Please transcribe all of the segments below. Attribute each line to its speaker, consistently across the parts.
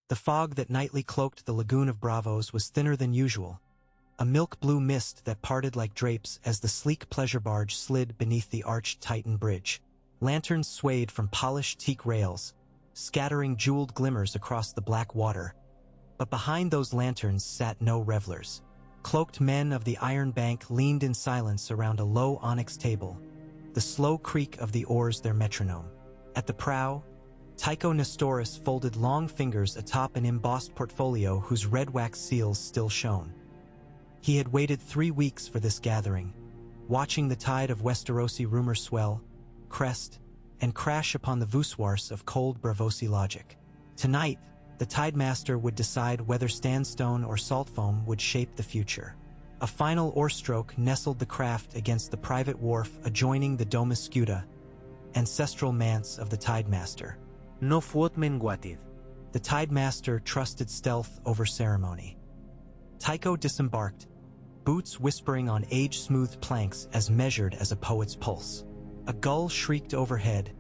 Speaker 1: The fog that nightly cloaked the lagoon of Braavos was thinner than usual, a milk-blue mist that parted like drapes as the sleek pleasure barge slid beneath the arched Titan bridge. Lanterns swayed from polished teak rails, scattering jeweled glimmers across the black water. But behind those lanterns sat no revelers. Cloaked men of the Iron Bank leaned in silence around a low onyx table, the slow creak of the oars their metronome. At the prow, Tycho Nestoris folded long fingers atop an embossed portfolio whose red wax seals still shone. He had waited 3 weeks for this gathering, watching the tide of Westerosi rumor swell, crest, and crash upon the voussoirs of cold Braavosi logic. Tonight, the Tidemaster would decide whether sandstone or saltfoam would shape the future. A final oarstroke nestled the craft against the private wharf adjoining the Domus Scuta, ancestral manse of the Tidemaster.
Speaker 2: No fuot menguatid.
Speaker 1: The Tidemaster trusted stealth over ceremony. Tycho disembarked, boots whispering on age-smoothed planks as measured as a poet's pulse. A gull shrieked overhead,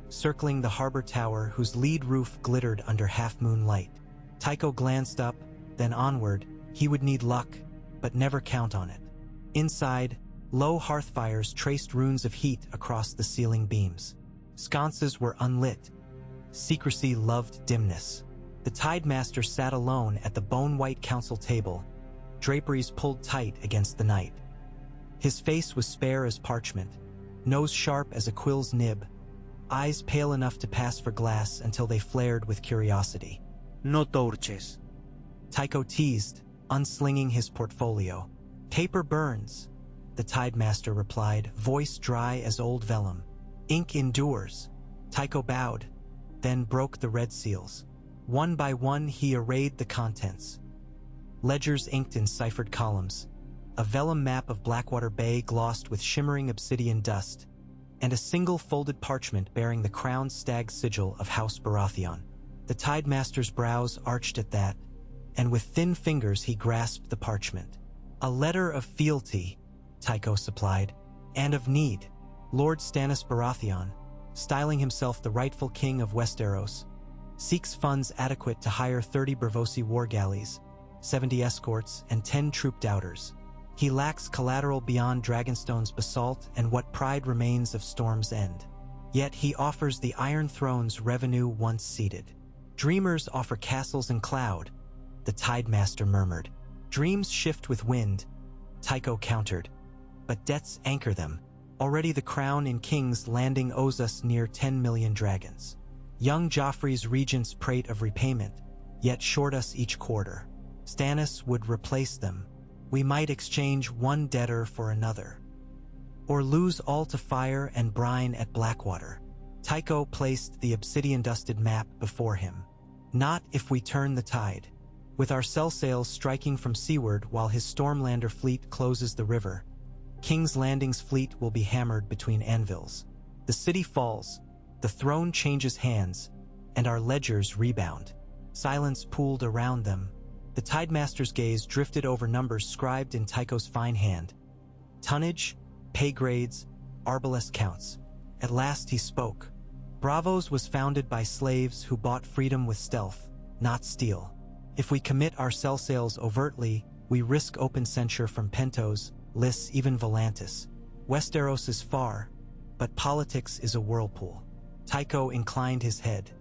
Speaker 1: circling the harbor tower whose lead roof glittered under half-moon light. Tycho glanced up, then onward. He would need luck, but never count on it. Inside, low hearth fires traced runes of heat across the ceiling beams. Sconces were unlit. Secrecy loved dimness. The Tidemaster sat alone at the bone-white council table, draperies pulled tight against the night. His face was spare as parchment, nose sharp as a quill's nib, eyes pale enough to pass for glass until they flared with curiosity.
Speaker 2: No torches.
Speaker 1: Tycho teased, unslinging his portfolio. Paper burns, the Tidemaster replied, voice dry as old vellum. Ink endures. Tycho bowed, then broke the red seals. One by one he arrayed the contents. Ledgers inked in ciphered columns, a vellum map of Blackwater Bay glossed with shimmering obsidian dust, and a single folded parchment bearing the crowned stag sigil of House Baratheon. The Tidemaster's brows arched at that, and with thin fingers he grasped the parchment. A letter of fealty, Tycho supplied, and of need. Lord Stannis Baratheon, styling himself the rightful king of Westeros, seeks funds adequate to hire 30 Braavosi war galleys, 70 escorts, and 10 troop doubters. He lacks collateral beyond Dragonstone's basalt and what pride remains of Storm's End. Yet he offers the Iron Throne's revenue once ceded. Dreamers offer castles and cloud, the Tidemaster murmured. Dreams shift with wind, Tycho countered, but debts anchor them. Already the crown in King's Landing owes us near 10 million dragons. Young Joffrey's regents prate of repayment, yet short us each quarter. Stannis would replace them. We might exchange one debtor for another, or lose all to fire and brine at Blackwater. Tycho placed the obsidian-dusted map before him. Not if we turn the tide. With our sellsails striking from seaward while his Stormlander fleet closes the river, King's Landing's fleet will be hammered between anvils. The city falls, the throne changes hands, and our ledgers rebound. Silence pooled around them. The Tidemaster's gaze drifted over numbers scribed in Tycho's fine hand. Tonnage, pay grades, arbalest counts. At last he spoke. Braavos was founded by slaves who bought freedom with stealth, not steel. If we commit our sellsails overtly, we risk open censure from Pentos, Lys, even Volantis. Westeros is far, but politics is a whirlpool. Tycho inclined his head.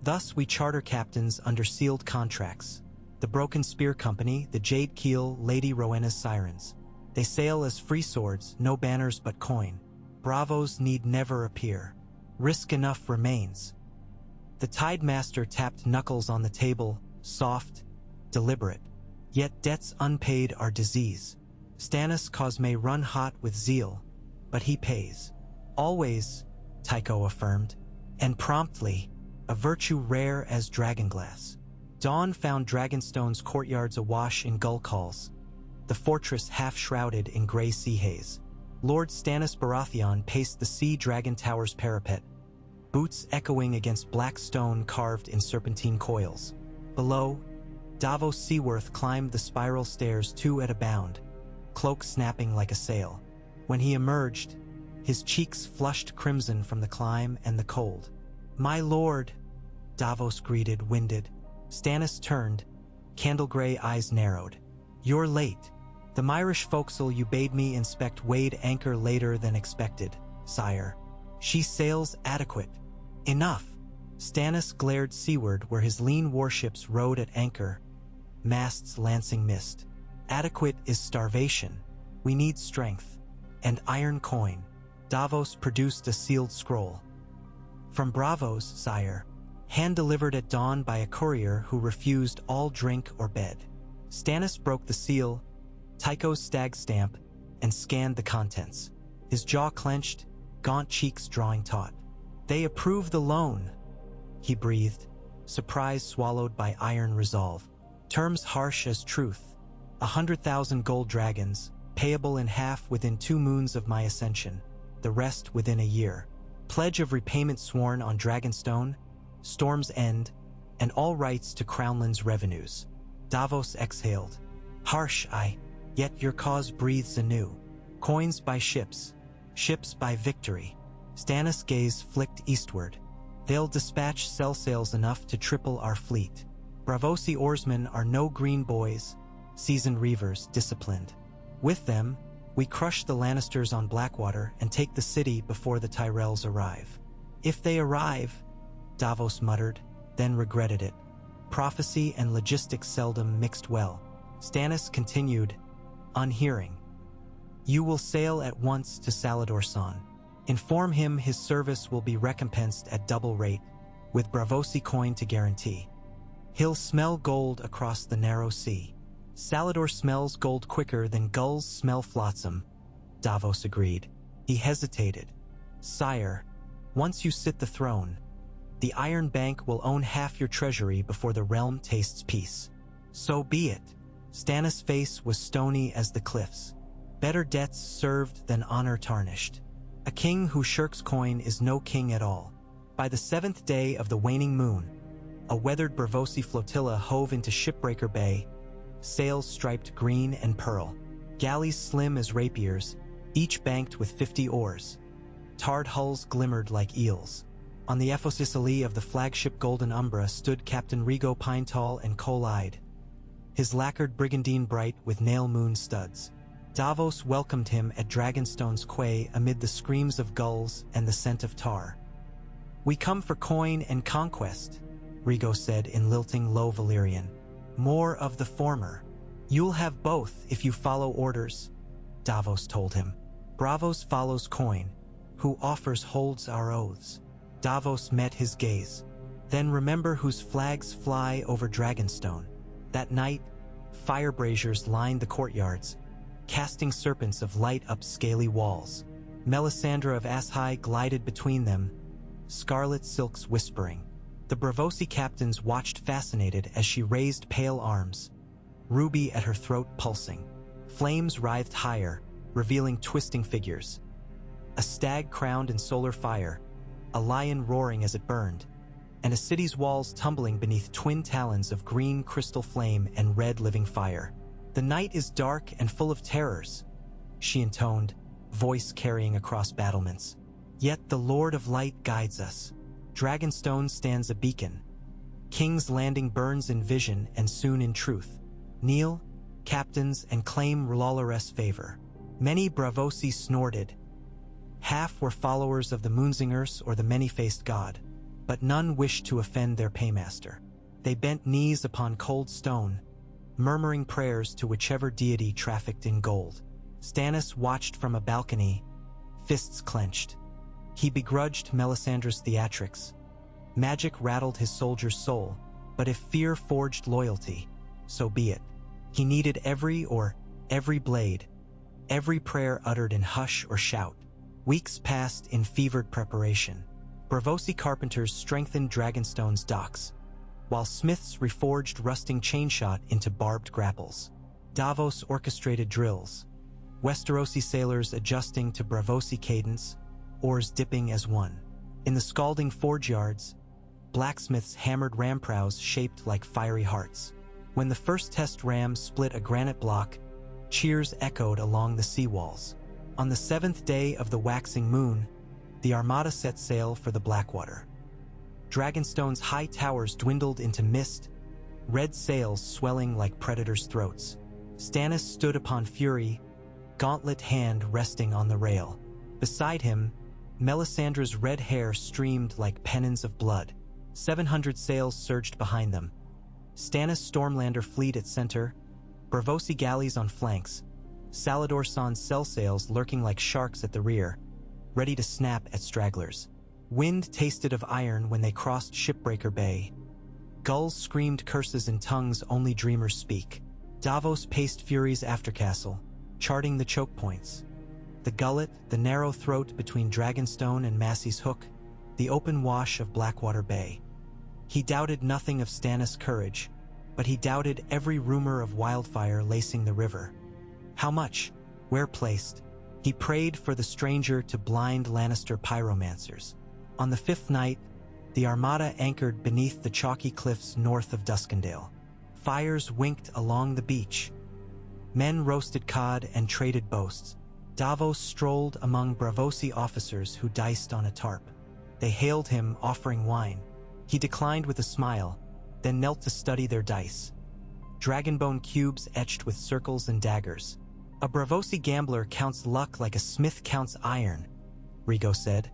Speaker 1: Thus we charter captains under sealed contracts. The Broken Spear Company, the Jade Keel, Lady Rowena's Sirens. They sail as free swords, no banners but coin. Braavos need never appear. Risk enough remains. The Tidemaster tapped knuckles on the table, soft, deliberate. Yet debts unpaid are disease. Stannis cause may run hot with zeal, but he pays. Always, Tycho affirmed, and promptly, a virtue rare as dragonglass. Dawn found Dragonstone's courtyards awash in gull calls, the fortress half-shrouded in gray sea haze. Lord Stannis Baratheon paced the Sea Dragon Tower's parapet, boots echoing against black stone carved in serpentine coils. Below, Davos Seaworth climbed the spiral stairs 2 at a bound, cloak snapping like a sail. When he emerged, his cheeks flushed crimson from the climb and the cold. "My lord," Davos greeted, winded. Stannis turned, candle-gray eyes narrowed. You're late. The Myrish forecastle you bade me inspect weighed anchor later than expected, sire. She sails adequate. Enough. Stannis glared seaward where his lean warships rode at anchor, masts lancing mist. Adequate is starvation. We need strength. And iron coin. Davos produced a sealed scroll. From Braavos, sire. Hand-delivered at dawn by a courier who refused all drink or bed. Stannis broke the seal, Tycho's stag stamp, and scanned the contents. His jaw clenched, gaunt cheeks drawing taut. They approve the loan, he breathed, surprise swallowed by iron resolve. Terms harsh as truth. 100,000 gold dragons, payable in half within 2 moons of my ascension, the rest within a year. Pledge of repayment sworn on Dragonstone, Storm's End, and all rights to Crownland's revenues. Davos exhaled. Harsh, yet your cause breathes anew. Coins by ships, ships by victory. Stannis' gaze flicked eastward. They'll dispatch sellsails enough to triple our fleet. Braavosi oarsmen are no green boys, seasoned reavers disciplined. With them, we crush the Lannisters on Blackwater and take the city before the Tyrells arrive. If they arrive, Davos muttered, then regretted it. Prophecy and logistics seldom mixed well. Stannis continued, unhearing. You will sail at once to Salador San. Inform him his service will be recompensed at double rate, with Braavosi coin to guarantee. He'll smell gold across the narrow sea. Salador smells gold quicker than gulls smell flotsam, Davos agreed. He hesitated. Sire, once you sit the throne, the Iron Bank will own half your treasury before the realm tastes peace. So be it. Stannis' face was stony as the cliffs. Better debts served than honor tarnished. A king who shirks coin is no king at all. By the 7th day of the waning moon, a weathered Braavosi flotilla hove into Shipbreaker Bay, sails striped green and pearl, galleys slim as rapiers, each banked with 50 oars. Tarred hulls glimmered like eels. On the efosisili of the flagship Golden Umbra stood Captain Rigo Pinetall and coal-eyed, his lacquered brigandine bright with nail moon studs. Davos welcomed him at Dragonstone's quay amid the screams of gulls and the scent of tar. We come for coin and conquest, Rigo said in lilting low Valyrian. More of the former. You'll have both if you follow orders, Davos told him. Braavos follows coin. Who offers holds our oaths. Davos met his gaze. Then remember whose flags fly over Dragonstone. That night, fire braziers lined the courtyards, casting serpents of light up scaly walls. Melisandre of Ashai glided between them, scarlet silks whispering. The Braavosi captains watched fascinated as she raised pale arms, ruby at her throat pulsing. Flames writhed higher, revealing twisting figures. A stag crowned in solar fire, a lion roaring as it burned, and a city's walls tumbling beneath twin talons of green crystal flame and red living fire. The night is dark and full of terrors, she intoned, voice carrying across battlements. Yet the Lord of Light guides us. Dragonstone stands a beacon. King's Landing burns in vision and soon in truth. Kneel, captains, and claim R'hlloreth's favor. Many Braavosi snorted. Half were followers of the Moonsingers or the many-faced god, but none wished to offend their paymaster. They bent knees upon cold stone, murmuring prayers to whichever deity trafficked in gold. Stannis watched from a balcony, fists clenched. He begrudged Melisandre's theatrics. Magic rattled his soldier's soul, but if fear forged loyalty, so be it. He needed every blade, every prayer uttered in hush or shout. Weeks passed in fevered preparation. Braavosi carpenters strengthened Dragonstone's docks, while smiths reforged rusting chainshot into barbed grapples. Davos orchestrated drills, Westerosi sailors adjusting to Braavosi cadence, oars dipping as one. In the scalding forge yards, blacksmiths hammered ram prows shaped like fiery hearts. When the first test ram split a granite block, cheers echoed along the seawalls. On the 7th day of the waxing moon, the armada set sail for the Blackwater. Dragonstone's high towers dwindled into mist, red sails swelling like predators' throats. Stannis stood upon Fury, gauntlet hand resting on the rail. Beside him, Melisandre's red hair streamed like pennons of blood. 700 sails surged behind them. Stannis' Stormlander fleet at center, Braavosi galleys on flanks, Salladhor Saan's sellsails lurking like sharks at the rear, ready to snap at stragglers. Wind tasted of iron when they crossed Shipbreaker Bay. Gulls screamed curses in tongues only dreamers speak. Davos paced Fury's aftercastle, charting the choke points. The gullet, the narrow throat between Dragonstone and Massey's Hook, the open wash of Blackwater Bay. He doubted nothing of Stannis' courage, but he doubted every rumor of wildfire lacing the river. How much? Where placed? He prayed for the stranger to blind Lannister pyromancers. On the 5th night, the armada anchored beneath the chalky cliffs north of Duskendale. Fires winked along the beach. Men roasted cod and traded boasts. Davos strolled among Braavosi officers who diced on a tarp. They hailed him, offering wine. He declined with a smile, then knelt to study their dice. Dragonbone cubes etched with circles and daggers. A Braavosi gambler counts luck like a smith counts iron, Rigo said,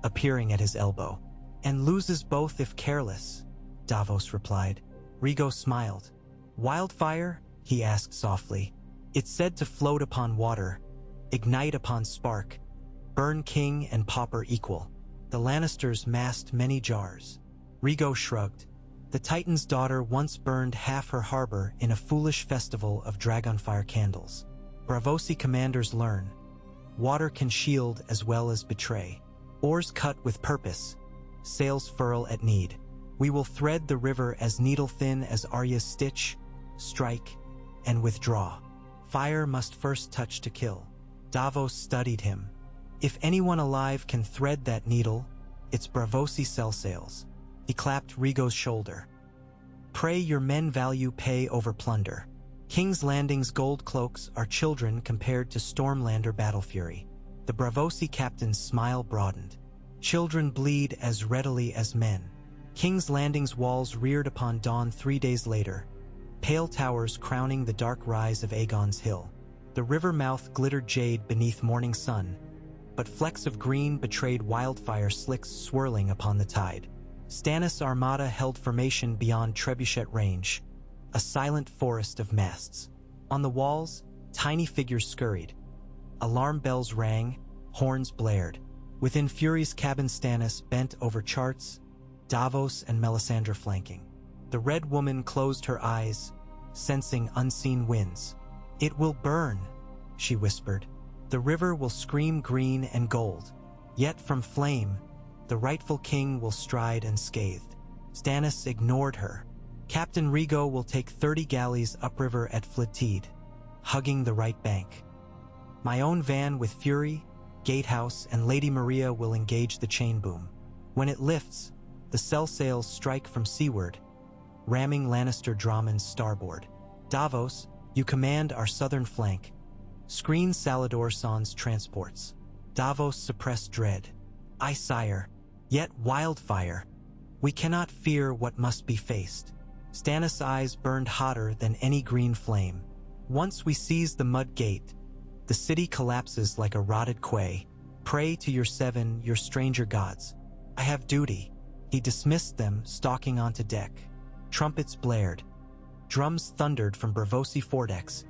Speaker 1: appearing at his elbow. And loses both if careless, Davos replied. Rigo smiled. Wildfire? He asked softly. It's said to float upon water, ignite upon spark, burn king and pauper equal. The Lannisters massed many jars. Rigo shrugged. The Titan's daughter once burned half her harbor in a foolish festival of dragonfire candles. Braavosi commanders learn. Water can shield as well as betray. Oars cut with purpose, sails furl at need. We will thread the river as needle-thin as Arya's stitch, strike, and withdraw. Fire must first touch to kill. Davos studied him. If anyone alive can thread that needle, it's Braavosi sellsails. He clapped Rigo's shoulder. Pray your men value pay over plunder. King's Landing's gold cloaks are children compared to Stormlander battle fury. The Braavosi captain's smile broadened. Children bleed as readily as men. King's Landing's walls reared upon dawn 3 days later, pale towers crowning the dark rise of Aegon's Hill. The river mouth glittered jade beneath morning sun, but flecks of green betrayed wildfire slicks swirling upon the tide. Stannis' armada held formation beyond Trebuchet Range, a silent forest of masts. On the walls, tiny figures scurried. Alarm bells rang, horns blared. Within Fury's cabin, Stannis bent over charts, Davos and Melisandre flanking. The Red Woman closed her eyes, sensing unseen winds. It will burn, she whispered. The river will scream green and gold. Yet from flame, the rightful king will stride unscathed. Stannis ignored her. Captain Rigo will take 30 galleys upriver at Flitide, hugging the right bank. My own van with Fury, Gatehouse, and Lady Maria will engage the chain boom. When it lifts, the sellsails strike from seaward, ramming Lannister Dromond's starboard. Davos, you command our southern flank. Screen Salladhor Saan's transports. Davos suppressed dread. I sire, yet wildfire. We cannot fear what must be faced. Stannis' eyes burned hotter than any green flame. Once we seize the mud gate, the city collapses like a rotted quay. Pray to your seven, your stranger gods. I have duty. He dismissed them, stalking onto deck. Trumpets blared. Drums thundered from Braavosi foredecks,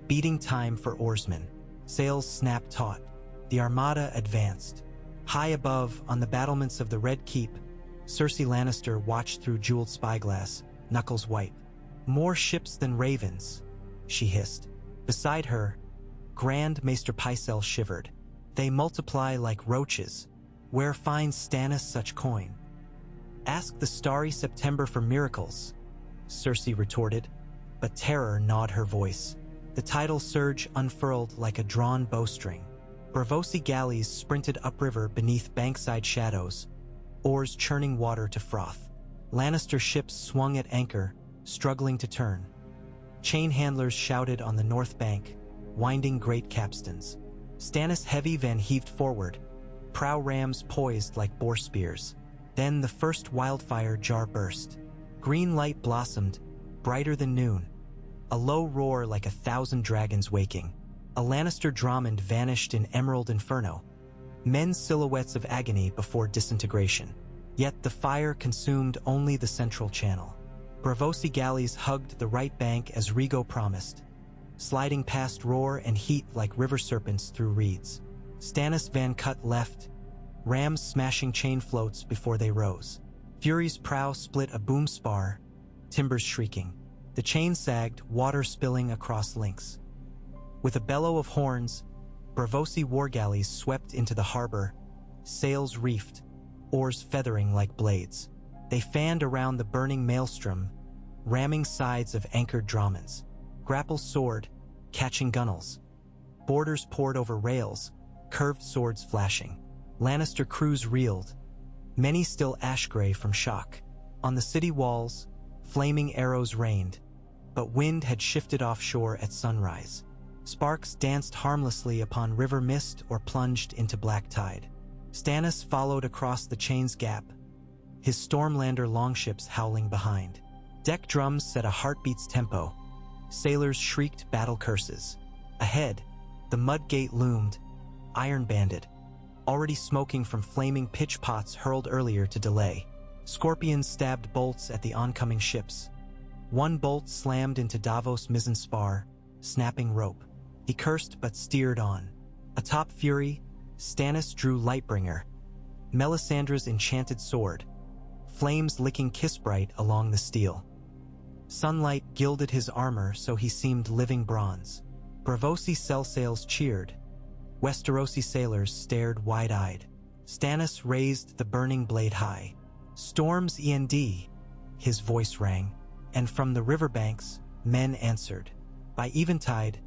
Speaker 1: beating time for oarsmen. Sails snapped taut. The armada advanced. High above, on the battlements of the Red Keep, Cersei Lannister watched through jeweled spyglass, knuckles white. More ships than ravens, she hissed. Beside her, Grand Maester Pycelle shivered. They multiply like roaches. Where finds Stannis such coin? Ask the starry September for miracles, Cersei retorted, but terror gnawed her voice. The tidal surge unfurled like a drawn bowstring. Braavosi galleys sprinted upriver beneath bankside shadows, oars churning water to froth. Lannister ships swung at anchor, struggling to turn. Chain handlers shouted on the north bank, winding great capstans. Stannis' heavy van heaved forward, prow rams poised like boar spears. Then the first wildfire jar burst. Green light blossomed, brighter than noon. A low roar like 1,000 dragons waking. A Lannister Drummond vanished in emerald inferno. Men's silhouettes of agony before disintegration. Yet the fire consumed only the central channel. Braavosi galleys hugged the right bank as Rego promised, sliding past roar and heat like river serpents through reeds. Stannis Van Cut left, rams smashing chain floats before they rose. Fury's prow split a boom spar, timbers shrieking. The chain sagged, water spilling across links. With a bellow of horns, Braavosi war galleys swept into the harbor, sails reefed, oars feathering like blades. They fanned around the burning maelstrom, ramming sides of anchored Dromons. Grapples soared, catching gunnels. Boarders poured over rails, curved swords flashing. Lannister crews reeled, many still ash-gray from shock. On the city walls, flaming arrows rained, but wind had shifted offshore at sunrise. Sparks danced harmlessly upon river mist or plunged into black tide. Stannis followed across the chain's gap, his Stormlander longships howling behind. Deck drums set a heartbeat's tempo. Sailors shrieked battle curses. Ahead, the mud gate loomed, iron-banded, already smoking from flaming pitch pots hurled earlier to delay. Scorpions stabbed bolts at the oncoming ships. One bolt slammed into Davos' mizzen spar, snapping rope. He cursed but steered on. Atop Fury, Stannis drew Lightbringer, Melisandre's enchanted sword, flames licking Kissbright along the steel. Sunlight gilded his armor so he seemed living bronze. Braavosi sellsails cheered. Westerosi sailors stared wide-eyed. Stannis raised the burning blade high. "Storms END," his voice rang, and from the riverbanks, men answered. By eventide,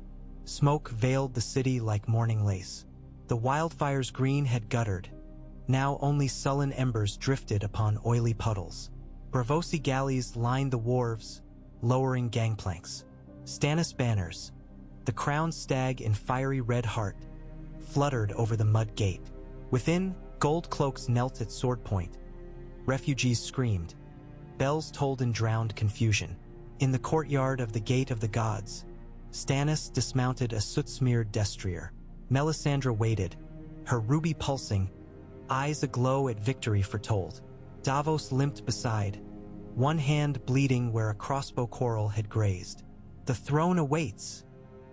Speaker 1: smoke veiled the city like morning lace. The wildfire's green had guttered. Now only sullen embers drifted upon oily puddles. Braavosi galleys lined the wharves, lowering gangplanks. Stannis banners, the crowned stag in fiery red heart, fluttered over the mud gate. Within, gold cloaks knelt at sword point. Refugees screamed. Bells tolled in drowned confusion. In the courtyard of the Gate of the Gods, Stannis dismounted a soot-smeared destrier. Melisandre waited, her ruby pulsing, eyes aglow at victory foretold. Davos limped beside, one hand bleeding where a crossbow quarrel had grazed. "The throne awaits,"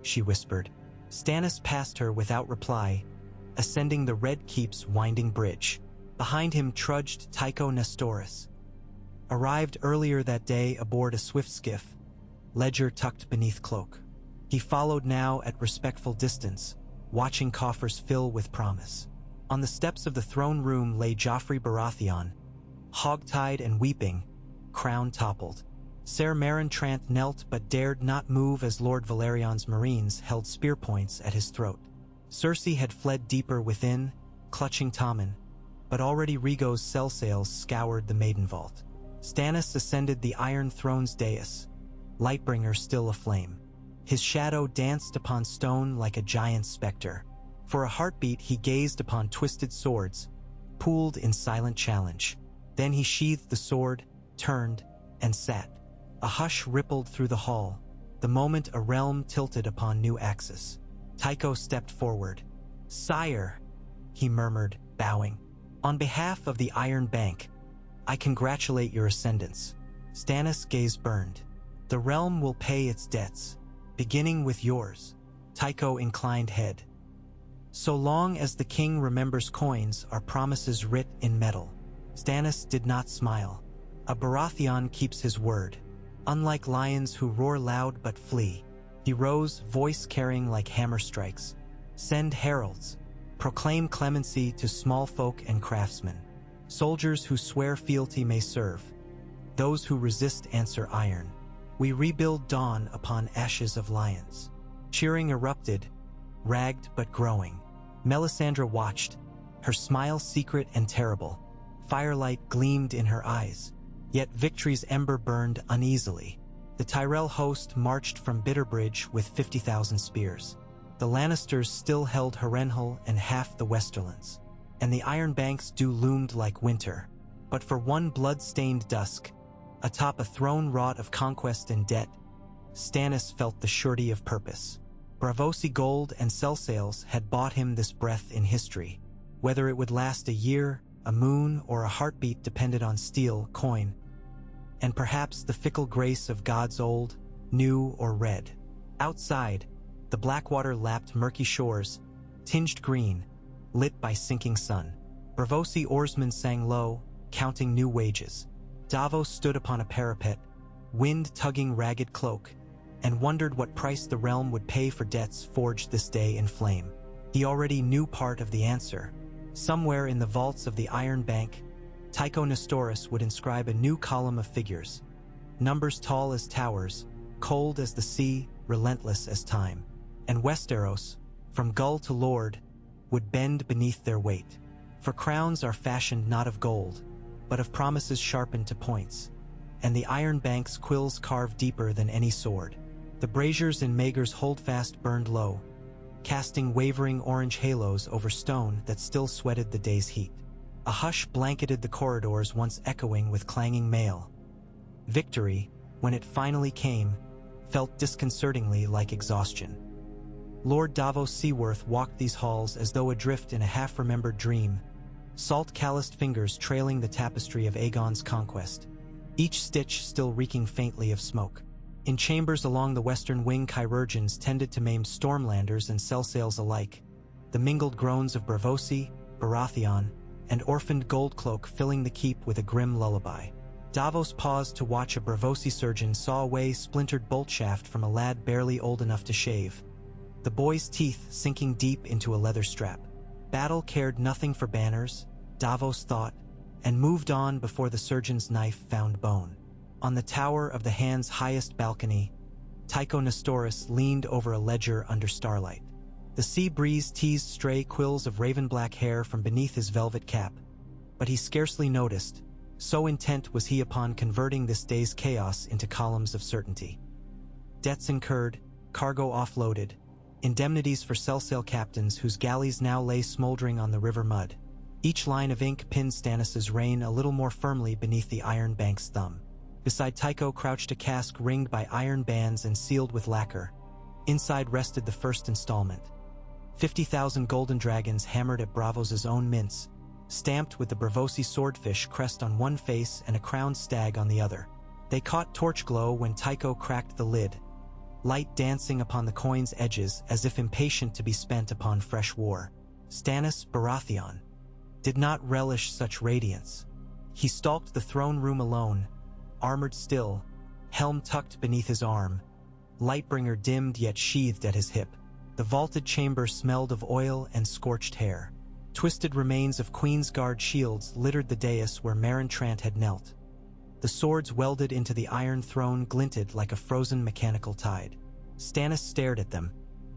Speaker 1: she whispered. Stannis passed her without reply, ascending the Red Keep's winding bridge. Behind him trudged Tycho Nestoris, arrived earlier that day aboard a swift skiff, ledger tucked beneath cloak. He followed now at respectful distance, watching coffers fill with promise. On the steps of the throne room lay Joffrey Baratheon, hog-tied and weeping, crown toppled. Ser Meryn Trant knelt but dared not move as Lord Valerion's marines held spear points at his throat. Cersei had fled deeper within, clutching Tommen, but already Rhaego's sellsails scoured the maiden vault. Stannis ascended the Iron Throne's dais, Lightbringer still aflame. His shadow danced upon stone like a giant specter. For a heartbeat he gazed upon twisted swords, pooled in silent challenge. Then he sheathed the sword, turned, and sat. A hush rippled through the hall, the moment a realm tilted upon new axis. Tycho stepped forward. "Sire," he murmured, bowing. "On behalf of the Iron Bank, I congratulate your ascendance." Stannis' gaze burned. "The realm will pay its debts, beginning with yours." Tycho inclined head. "So long as the king remembers coins are promises writ in metal." Stannis did not smile. A Baratheon keeps his word. Unlike lions who roar loud but flee, he rose, voice carrying like hammer strikes. "Send heralds. Proclaim clemency to small folk and craftsmen. Soldiers who swear fealty may serve. Those who resist answer iron. We rebuild dawn upon ashes of lions." Cheering erupted, ragged but growing. Melisandre watched, her smile secret and terrible. Firelight gleamed in her eyes, yet victory's ember burned uneasily. The Tyrell host marched from Bitterbridge with 50,000 spears. The Lannisters still held Harrenhal and half the Westerlands, and the Iron Bank's dew loomed like winter. But for one blood-stained dusk, Atop a throne wrought of conquest and debt, Stannis felt the surety of purpose. Braavosi gold and sellsails had bought him this breath in history. Whether it would last a year, a moon, or a heartbeat depended on steel, coin, and perhaps the fickle grace of gods old, new, or red. Outside, the Blackwater lapped murky shores, tinged green, lit by sinking sun. Braavosi oarsmen sang low, counting new wages. Davos stood upon a parapet, wind tugging ragged cloak, and wondered what price the realm would pay for debts forged this day in flame. He already knew part of the answer. Somewhere in the vaults of the Iron Bank, Tycho Nestoris would inscribe a new column of figures. Numbers tall as towers, cold as the sea, relentless as time. And Westeros, from gull to lord, would bend beneath their weight. For crowns are fashioned not of gold, but of promises sharpened to points, and the Iron Bank's quills carved deeper than any sword. The braziers in Maegor's holdfast burned low, casting wavering orange halos over stone that still sweated the day's heat. A hush blanketed the corridors once echoing with clanging mail. Victory, when it finally came, felt disconcertingly like exhaustion. Lord Davos Seaworth walked these halls as though adrift in a half-remembered dream, salt-calloused fingers trailing the tapestry of Aegon's conquest, each stitch still reeking faintly of smoke. In chambers along the western wing, chirurgeons tended to maim stormlanders and sellsails alike, the mingled groans of Braavosi, Baratheon, and orphaned Goldcloak filling the keep with a grim lullaby. Davos paused to watch a Braavosi surgeon saw away splintered bolt shaft from a lad barely old enough to shave, the boy's teeth sinking deep into a leather strap. Battle cared nothing for banners, Davos thought, and moved on before the surgeon's knife found bone. On the tower of the hand's highest balcony, Tycho Nestoris leaned over a ledger under starlight. The sea breeze teased stray quills of raven-black hair from beneath his velvet cap, but he scarcely noticed, so intent was he upon converting this day's chaos into columns of certainty. Debts incurred, cargo offloaded, indemnities for sellsail captains whose galleys now lay smoldering on the river mud. Each line of ink pinned Stannis' reign a little more firmly beneath the Iron Bank's thumb. Beside Tycho crouched a cask ringed by iron bands and sealed with lacquer. Inside rested the first installment. 50,000 golden dragons hammered at Braavos' own mints, stamped with the Braavosi swordfish crest on one face and a crowned stag on the other. They caught torch glow when Tycho cracked the lid, light dancing upon the coin's edges as if impatient to be spent upon fresh war. Stannis Baratheon did not relish such radiance. He stalked the throne room alone, armored still, helm tucked beneath his arm, lightbringer dimmed yet sheathed at his hip. The vaulted chamber smelled of oil and scorched hair. Twisted remains of Queensguard shields littered the dais where Meryn Trant had knelt. The swords welded into the iron throne glinted like a frozen mechanical tide. Stannis stared at them,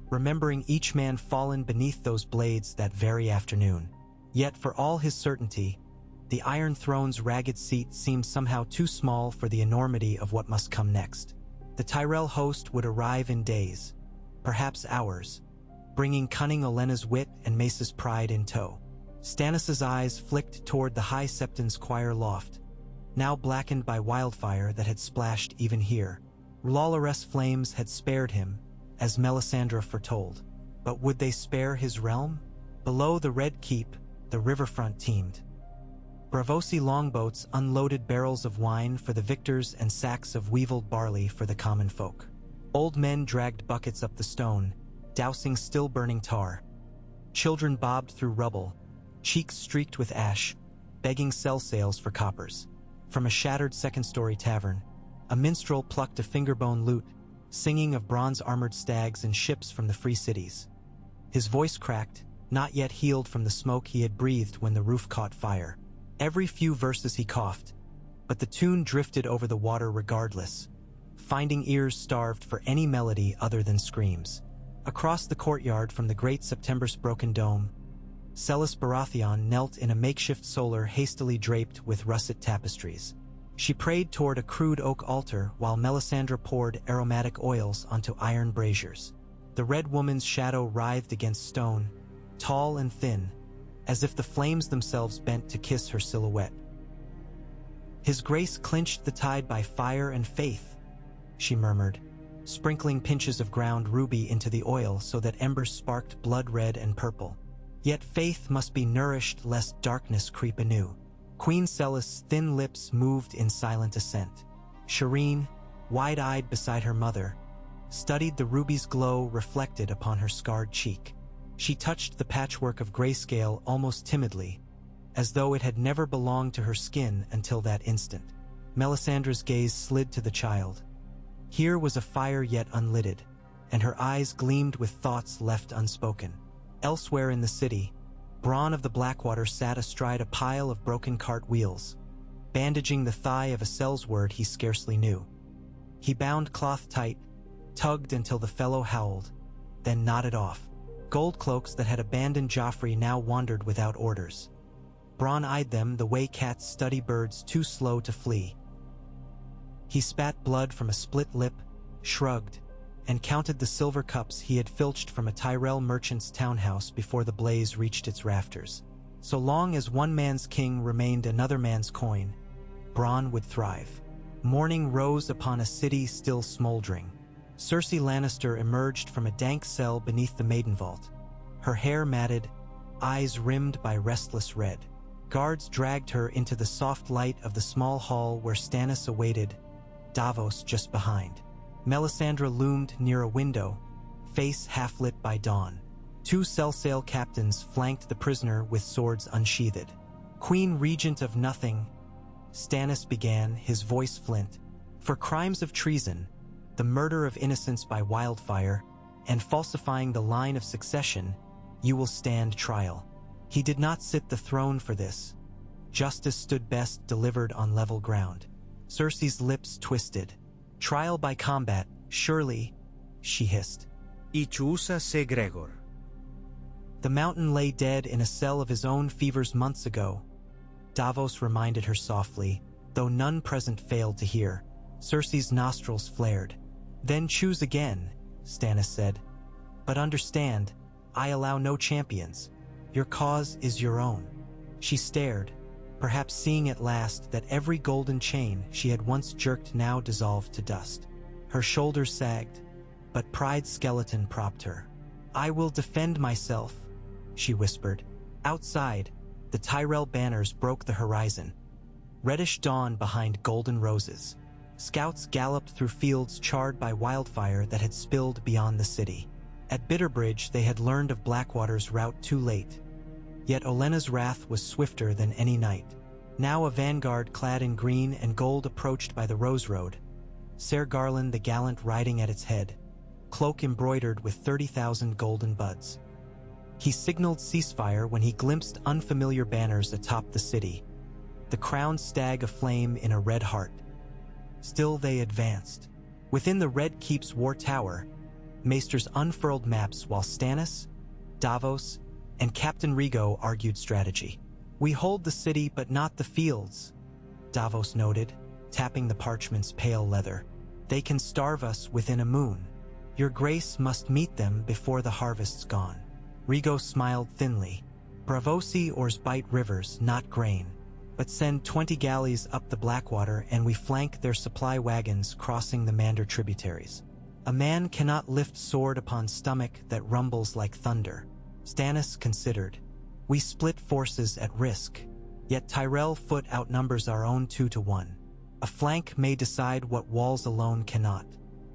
Speaker 1: remembering each man fallen beneath those blades that very afternoon. Yet for all his certainty, the Iron Throne's ragged seat seemed somehow too small for the enormity of what must come next. The Tyrell host would arrive in days, perhaps hours, bringing cunning Olenna's wit and Mace's pride in tow. Stannis' eyes flicked toward the High Septon's choir loft, now blackened by wildfire that had splashed even here. Lawloress flames had spared him, as Melisandre foretold. But would they spare his realm? Below the Red Keep, the riverfront teemed. Braavosi longboats unloaded barrels of wine for the victors and sacks of weevilled barley for the common folk. Old men dragged buckets up the stone, dousing still-burning tar. Children bobbed through rubble, cheeks streaked with ash, begging sellsails for coppers. From a shattered second-story tavern, a minstrel plucked a fingerbone lute, singing of bronze-armored stags and ships from the free cities. His voice cracked, not yet healed from the smoke he had breathed when the roof caught fire. Every few verses he coughed, but the tune drifted over the water regardless, finding ears starved for any melody other than screams. Across the courtyard from the great September's broken dome, Sellys Baratheon knelt in a makeshift solar hastily draped with russet tapestries. She prayed toward a crude oak altar while Melisandre poured aromatic oils onto iron braziers. The Red Woman's shadow writhed against stone, tall and thin, as if the flames themselves bent to kiss her silhouette. His Grace clinched the tide by fire and faith, she murmured, sprinkling pinches of ground ruby into the oil so that embers sparked blood red and purple. Yet faith must be nourished lest darkness creep anew. Queen Sellis' thin lips moved in silent assent. Shireen, wide-eyed beside her mother, studied the ruby's glow reflected upon her scarred cheek. She touched the patchwork of grayscale almost timidly, as though it had never belonged to her skin until that instant. Melisandre's gaze slid to the child. Here was a fire yet unlighted, and her eyes gleamed with thoughts left unspoken. Elsewhere in the city, Bronn of the Blackwater sat astride a pile of broken cart wheels, bandaging the thigh of a sellsword he scarcely knew. He bound cloth tight, tugged until the fellow howled, then nodded off. Gold cloaks that had abandoned Joffrey now wandered without orders. Bronn eyed them the way cats study birds too slow to flee. He spat blood from a split lip, shrugged, and counted the silver cups he had filched from a Tyrell merchant's townhouse before the blaze reached its rafters. So long as one man's king remained another man's coin, Bronn would thrive. Morning rose upon a city still smoldering. Cersei Lannister emerged from a dank cell beneath the Maiden Vault, her hair matted, eyes rimmed by restless red. Guards dragged her into the soft light of the small hall where Stannis awaited, Davos just behind. Melisandre loomed near a window, face half-lit by dawn. Two sellsail captains flanked the prisoner with swords unsheathed. Queen Regent of Nothing, Stannis began, his voice flint. For crimes of treason, the murder of innocents by wildfire, and falsifying the line of succession, you will stand trial. He did not sit the throne for this. Justice stood best delivered on level ground. Cersei's lips twisted. Trial by combat, surely, she hissed.
Speaker 2: Ichusa se Gregor.
Speaker 1: The mountain lay dead in a cell of his own fevers months ago. Davos reminded her softly, though none present failed to hear. Cersei's nostrils flared. Then choose again, Stannis said. But understand, I allow no champions. Your cause is your own. She stared, perhaps seeing at last that every golden chain she had once jerked now dissolved to dust. Her shoulders sagged, but pride's skeleton propped her. I will defend myself, she whispered. Outside, the Tyrell banners broke the horizon. Reddish dawn behind golden roses. Scouts galloped through fields charred by wildfire that had spilled beyond the city. At Bitterbridge, they had learned of Blackwater's route too late. Yet Olenna's wrath was swifter than any knight. Now a vanguard clad in green and gold approached by the Rose Road, Ser Garland the gallant riding at its head, cloak embroidered with 30,000 golden buds. He signaled ceasefire when he glimpsed unfamiliar banners atop the city, the crowned stag aflame in a red heart. Still they advanced. Within the Red Keep's war tower, maesters unfurled maps while Stannis, Davos, and Captain Rigo argued strategy. We hold the city but not the fields, Davos noted, tapping the parchment's pale leather. They can starve us within a moon. Your grace must meet them before the harvest's gone. Rigo smiled thinly. Braavosi oars bite rivers, not grain. But send 20 galleys up the Blackwater and we flank their supply wagons crossing the Mander tributaries. A man cannot lift sword upon stomach that rumbles like thunder. Stannis considered. We split forces at risk, yet Tyrell foot outnumbers our own 2 to 1. A flank may decide what walls alone cannot.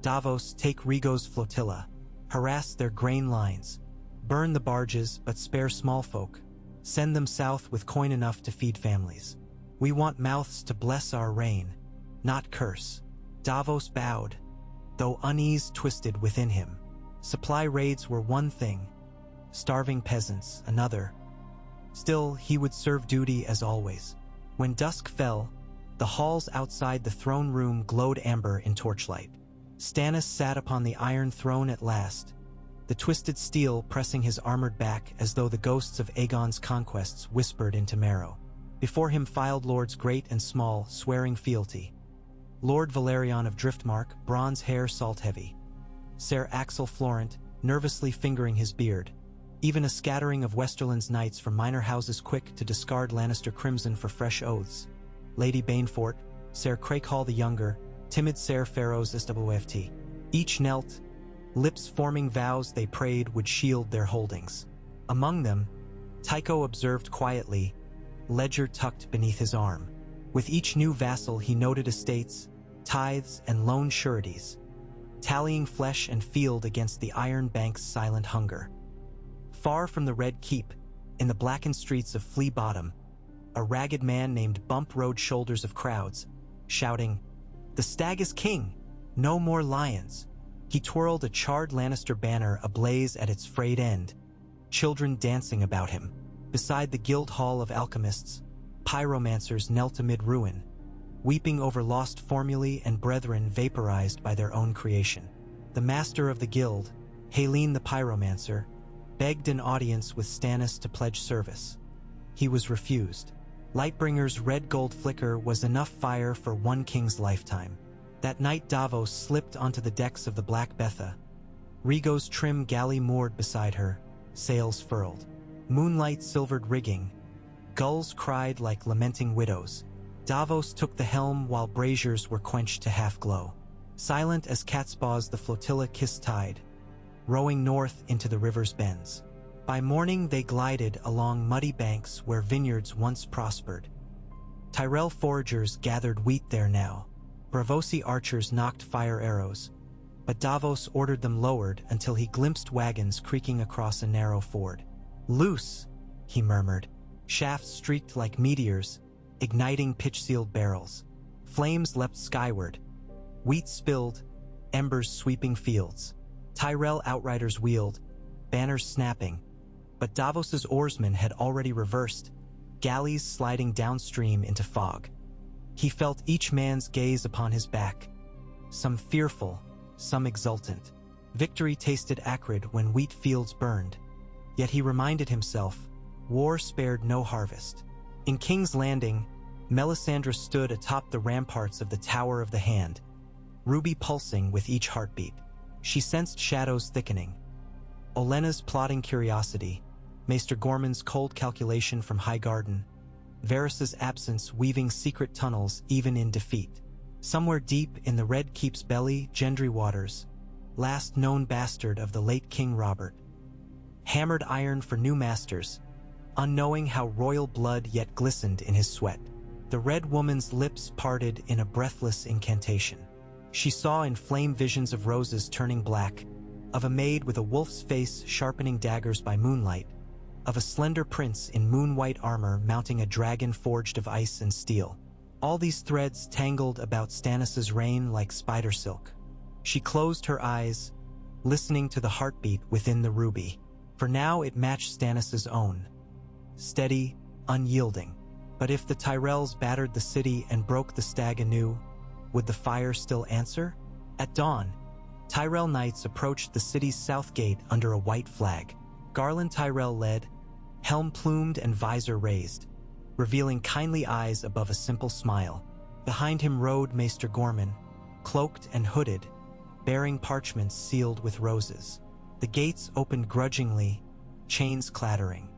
Speaker 1: Davos, take Rigo's flotilla, harass their grain lines, burn the barges but spare small folk, send them south with coin enough to feed families. We want mouths to bless our reign, not curse. Davos bowed, though unease twisted within him. Supply raids were one thing, starving peasants another. Still, he would serve duty as always. When dusk fell, the halls outside the throne room glowed amber in torchlight. Stannis sat upon the iron throne at last, the twisted steel pressing his armored back as though the ghosts of Aegon's conquests whispered into marrow. Before him filed lords great and small, swearing fealty. Lord Valerion of Driftmark, bronze hair salt-heavy. Ser Axel Florent, nervously fingering his beard. Even a scattering of Westerland's knights from minor houses quick to discard Lannister crimson for fresh oaths. Lady Banefort, Ser Craighall the Younger, timid Ser Pharaohs Istwft. Each knelt, lips forming vows they prayed would shield their holdings. Among them, Tycho observed quietly, ledger tucked beneath his arm. With each new vassal he noted estates, tithes, and loan sureties, tallying flesh and field against the Iron Bank's silent hunger. Far from the Red Keep, in the blackened streets of Flea Bottom, a ragged man named Bump rode shoulders of crowds, shouting, "The stag is king! No more lions!" He twirled a charred Lannister banner ablaze at its frayed end, children dancing about him. Beside the Guild Hall of Alchemists, pyromancers knelt amid ruin, weeping over lost formulae and brethren vaporized by their own creation. The master of the guild, Haleen the pyromancer, begged an audience with Stannis to pledge service. He was refused. Lightbringer's red gold flicker was enough fire for one king's lifetime. That night Davos slipped onto the decks of the Black Betha, Rigo's trim galley moored beside her, sails furled. Moonlight silvered rigging, gulls cried like lamenting widows. Davos took the helm while braziers were quenched to half-glow. Silent as catspaws the flotilla kissed tide, rowing north into the river's bends. By morning they glided along muddy banks where vineyards once prospered. Tyrell foragers gathered wheat there now. Braavosi archers knocked fire arrows, but Davos ordered them lowered until he glimpsed wagons creaking across a narrow ford. "Loose," he murmured. Shafts streaked like meteors, igniting pitch-sealed barrels. Flames leapt skyward. Wheat spilled, embers sweeping fields. Tyrell outriders wheeled, banners snapping, but Davos's oarsmen had already reversed, galleys sliding downstream into fog. He felt each man's gaze upon his back, some fearful, some exultant. Victory tasted acrid when wheat fields burned, yet he reminded himself, war spared no harvest. In King's Landing, Melisandre stood atop the ramparts of the Tower of the Hand, ruby pulsing with each heartbeat. She sensed shadows thickening. Olenna's plotting curiosity, Maester Gormon's cold calculation from Highgarden, Varys's absence weaving secret tunnels even in defeat. Somewhere deep in the Red Keep's belly, Gendry Waters, last known bastard of the late King Robert, hammered iron for new masters, unknowing how royal blood yet glistened in his sweat. The Red Woman's lips parted in a breathless incantation. She saw in flame visions of roses turning black, of a maid with a wolf's face sharpening daggers by moonlight, of a slender prince in moon-white armor mounting a dragon forged of ice and steel. All these threads tangled about Stannis' reign like spider silk. She closed her eyes, listening to the heartbeat within the ruby. For now it matched Stannis' own. Steady, unyielding. But if the Tyrells battered the city and broke the stag anew, would the fire still answer? At dawn, Tyrell knights approached the city's south gate under a white flag. Garland Tyrell led, helm plumed and visor raised, revealing kindly eyes above a simple smile. Behind him rode Maester Gormon, cloaked and hooded, bearing parchments sealed with roses. The gates opened grudgingly, chains clattering.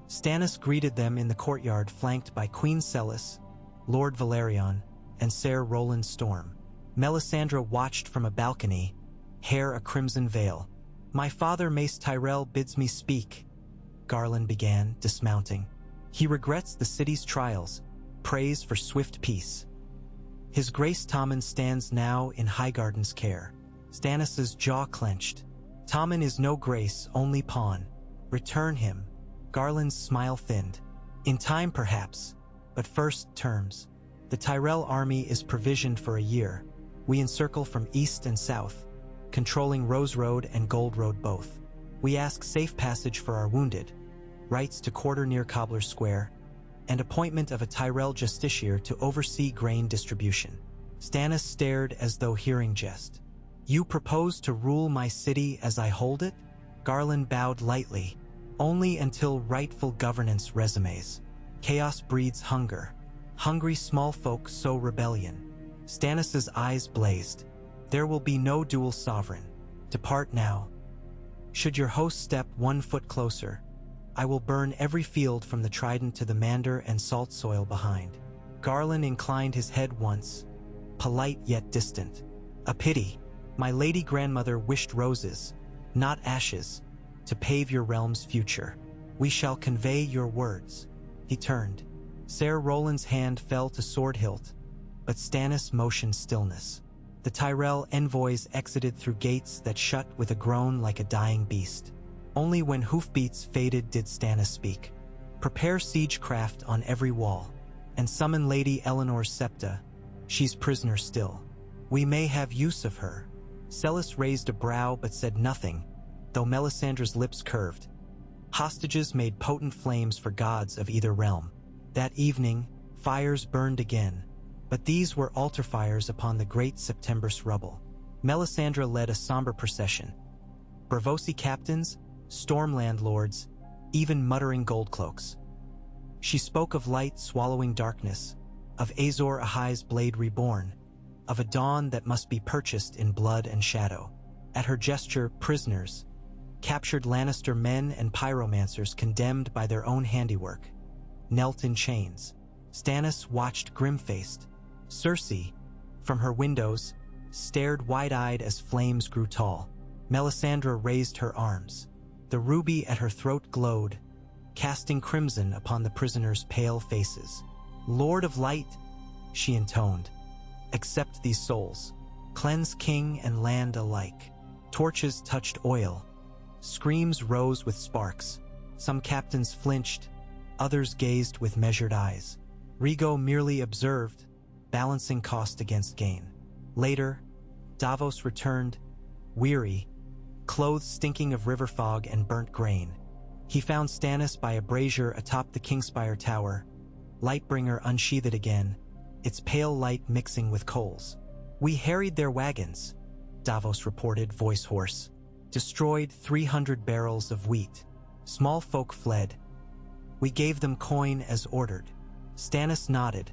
Speaker 1: Stannis greeted them in the courtyard flanked by Queen Celis, Lord Valerion, and Ser Roland Storm. Melisandre watched from a balcony, hair a crimson veil. "My father Mace Tyrell bids me speak," Garland began, dismounting. "He regrets the city's trials, prays for swift peace. His Grace Tommen stands now in Highgarden's care." Stannis' jaw clenched. "Tommen is no grace, only pawn. Return him." Garland's smile thinned. "In time, perhaps, but first terms. The Tyrell army is provisioned for a year. We encircle from east and south, controlling Rose Road and Gold Road both. We ask safe passage for our wounded, rights to quarter near Cobbler's Square, and appointment of a Tyrell justiciar to oversee grain distribution." Stannis stared as though hearing jest. "You propose to rule my city as I hold it?" Garland bowed lightly. "Only until rightful governance resumes. Chaos breeds hunger. Hungry small folk sow rebellion." Stannis' eyes blazed. "There will be no dual sovereign. Depart now. Should your host step 1 foot closer, I will burn every field from the Trident to the Mander and salt soil behind." Garland inclined his head once, polite yet distant. A pity. My lady grandmother wished roses, not ashes, to pave your realm's future. We shall convey your words. He turned. Ser Roland's hand fell to sword hilt, but Stannis motioned stillness. The Tyrell envoys exited through gates that shut with a groan like a dying beast. Only when hoofbeats faded did Stannis speak. Prepare siegecraft on every wall, and summon Lady Eleanor's septa. She's prisoner still. We may have use of her. Sellsails raised a brow but said nothing, though Melisandre's lips curved. Hostages made potent flames for gods of either realm. That evening, fires burned again, but these were altar fires upon the great September's rubble. Melisandre led a somber procession. Braavosi captains, storm landlords, even muttering goldcloaks. She spoke of light swallowing darkness, of Azor Ahai's blade reborn, of a dawn that must be purchased in blood and shadow. At her gesture, prisoners, captured Lannister men and pyromancers condemned by their own handiwork, knelt in chains. Stannis watched grim-faced. Cersei, from her windows, stared wide-eyed as flames grew tall. Melisandre raised her arms. The ruby at her throat glowed, casting crimson upon the prisoners' pale faces. Lord of Light, she intoned, accept these souls. Cleanse king and land alike. Torches touched oil. Screams rose with sparks. Some captains flinched, others gazed with measured eyes. Rigo merely observed, balancing cost against gain. Later, Davos returned, weary, clothes stinking of river fog and burnt grain. He found Stannis by a brazier atop the Kingspire Tower, Lightbringer unsheathed again, its pale light mixing with coals. We harried their wagons, Davos reported, voice hoarse. Destroyed 300 barrels of wheat. Small folk fled. We gave them coin as ordered. Stannis nodded,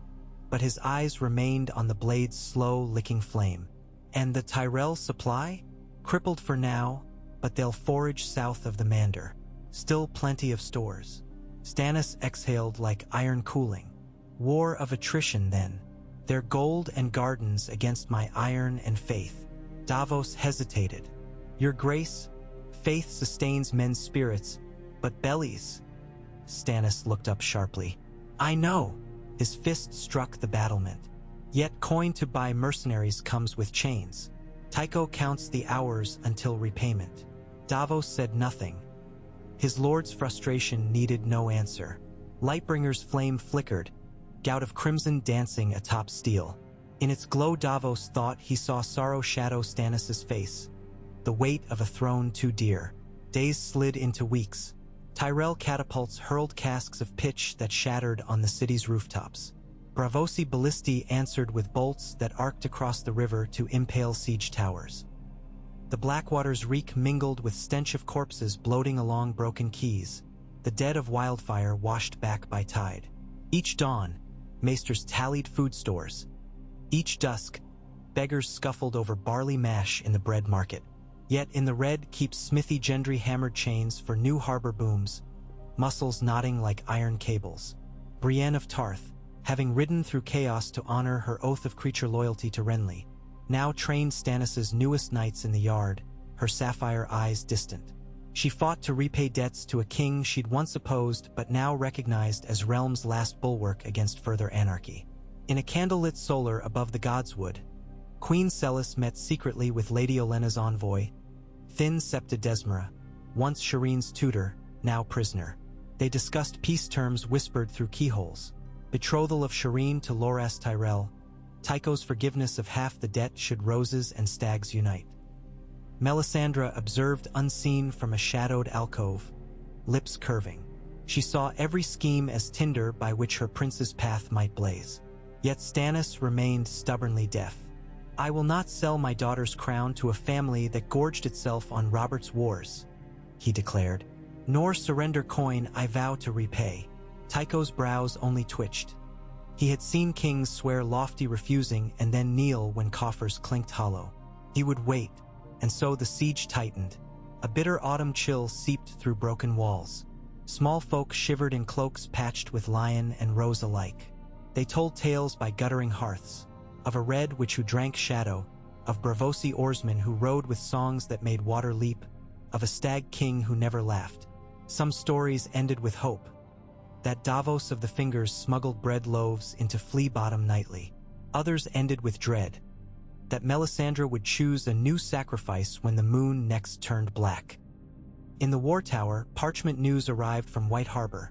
Speaker 1: but his eyes remained on the blade's slow licking flame. And the Tyrell supply? Crippled for now, but they'll forage south of the Mander. Still plenty of stores. Stannis exhaled like iron cooling. War of attrition then. Their gold and gardens against my iron and faith. Davos hesitated. Your grace, faith sustains men's spirits, but bellies. Stannis looked up sharply. I know. His fist struck the battlement. Yet coin to buy mercenaries comes with chains. Tycho counts the hours until repayment. Davos said nothing. His lord's frustration needed no answer. Lightbringer's flame flickered, gout of crimson dancing atop steel. In its glow, Davos thought he saw sorrow shadow Stannis' face. The weight of a throne too dear. Days slid into weeks. Tyrell catapults hurled casks of pitch that shattered on the city's rooftops. Braavosi ballistae answered with bolts that arced across the river to impale siege towers. The Blackwater's reek mingled with stench of corpses bloating along broken quays, the dead of wildfire washed back by tide. Each dawn, maesters tallied food stores. Each dusk, beggars scuffled over barley mash in the bread market. Yet in the red keeps smithy Gendry hammered chains for new harbor booms, muscles knotting like iron cables. Brienne of Tarth, having ridden through chaos to honor her oath of creature loyalty to Renly, now trained Stannis' newest knights in the yard, her sapphire eyes distant. She fought to repay debts to a king she'd once opposed but now recognized as realm's last bulwark against further anarchy. In a candlelit solar above the Godswood, Queen Sellsails met secretly with Lady Olenna's envoy, Thin Septa Desmara, once Shireen's tutor, now prisoner. They discussed peace terms whispered through keyholes, betrothal of Shireen to Loras Tyrell, Tycho's forgiveness of half the debt should roses and stags unite. Melisandre observed unseen from a shadowed alcove, lips curving. She saw every scheme as tinder by which her prince's path might blaze. Yet Stannis remained stubbornly deaf. I will not sell my daughter's crown to a family that gorged itself on Robert's wars, he declared. Nor surrender coin I vow to repay. Tycho's brows only twitched. He had seen kings swear lofty refusing and then kneel when coffers clinked hollow. He would wait, and so the siege tightened. A bitter autumn chill seeped through broken walls. Small folk shivered in cloaks patched with lion and rose alike. They told tales by guttering hearths, of a red witch who drank shadow, of Braavosi oarsmen who rowed with songs that made water leap, of a stag king who never laughed. Some stories ended with hope, that Davos of the Fingers smuggled bread loaves into Flea Bottom nightly. Others ended with dread, that Melisandre would choose a new sacrifice when the moon next turned black. In the War Tower, parchment news arrived from White Harbor.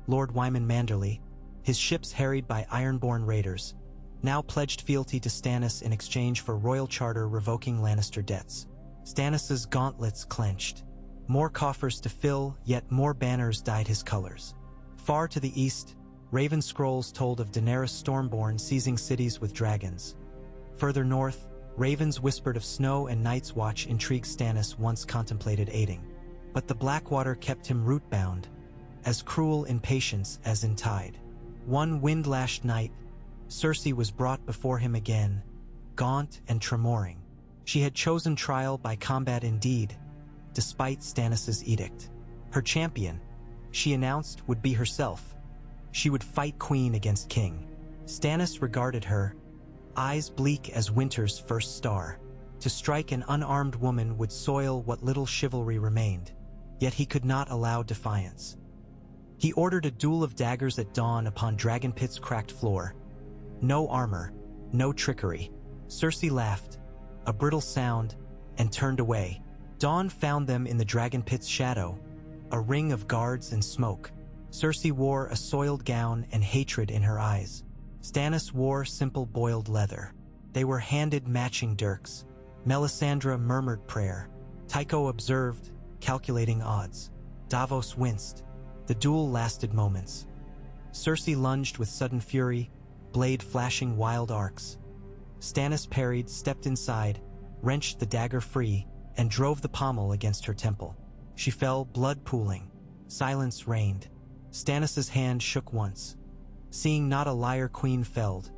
Speaker 1: Lord Wyman Manderley, his ships harried by ironborn raiders, now pledged fealty to Stannis in exchange for royal charter revoking Lannister debts. Stannis's gauntlets clenched. More coffers to fill, yet more banners dyed his colors. Far to the east, Raven scrolls told of Daenerys Stormborn seizing cities with dragons. Further north, ravens whispered of snow and Night's Watch intrigues Stannis once contemplated aiding. But the Blackwater kept him root-bound, as cruel in patience as in tide. One wind-lashed night, Cersei was brought before him again, gaunt and tremoring. She had chosen trial by combat indeed, despite Stannis's edict. Her champion, she announced, would be herself. She would fight Queen against King. Stannis regarded her, eyes bleak as winter's first star. To strike an unarmed woman would soil what little chivalry remained, yet he could not allow defiance. He ordered a duel of daggers at dawn upon Dragon Pit's cracked floor. No armor, no trickery. Cersei laughed, a brittle sound, and turned away. Dawn found them in the Dragon Pit's shadow, a ring of guards and smoke. Cersei wore a soiled gown and hatred in her eyes. Stannis wore simple boiled leather. They were handed matching dirks. Melisandre murmured prayer. Tycho observed, calculating odds. Davos winced. The duel lasted moments. Cersei lunged with sudden fury, blade flashing wild arcs. Stannis parried, stepped inside, wrenched the dagger free, and drove the pommel against her temple. She fell, blood pooling. Silence reigned. Stannis's hand shook once. Seeing not a liar queen felled,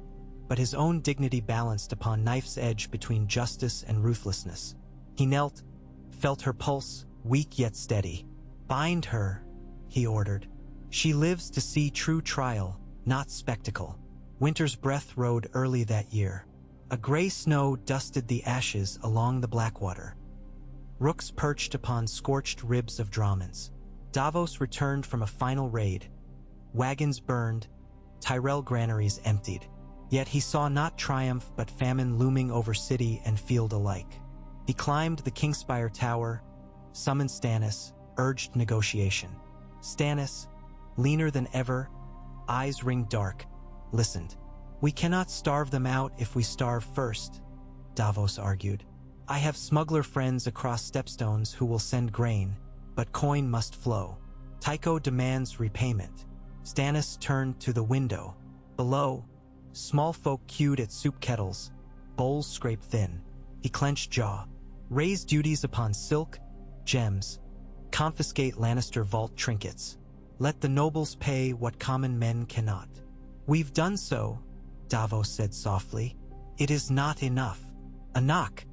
Speaker 1: but his own dignity balanced upon knife's edge between justice and ruthlessness. He knelt, felt her pulse, weak yet steady. Bind her, he ordered. She lives to see true trial, not spectacle. Winter's breath rode early that year. A gray snow dusted the ashes along the Blackwater. Rooks perched upon scorched ribs of Dromons. Davos returned from a final raid. Wagons burned, Tyrell granaries emptied. Yet he saw not triumph but famine looming over city and field alike. He climbed the Kingspire Tower, summoned Stannis, urged negotiation. Stannis, leaner than ever, eyes ringed dark, listened. "We cannot starve them out if we starve first," Davos argued. "I have smuggler friends across stepstones who will send grain, but coin must flow. Tycho demands repayment." Stannis turned to the window. Below, small folk queued at soup kettles, bowls scraped thin. He clenched jaw. "Raise duties upon silk, gems. Confiscate Lannister vault trinkets. Let the nobles pay what common men cannot." "We've done so," Davos said softly. "It is not enough." A knock.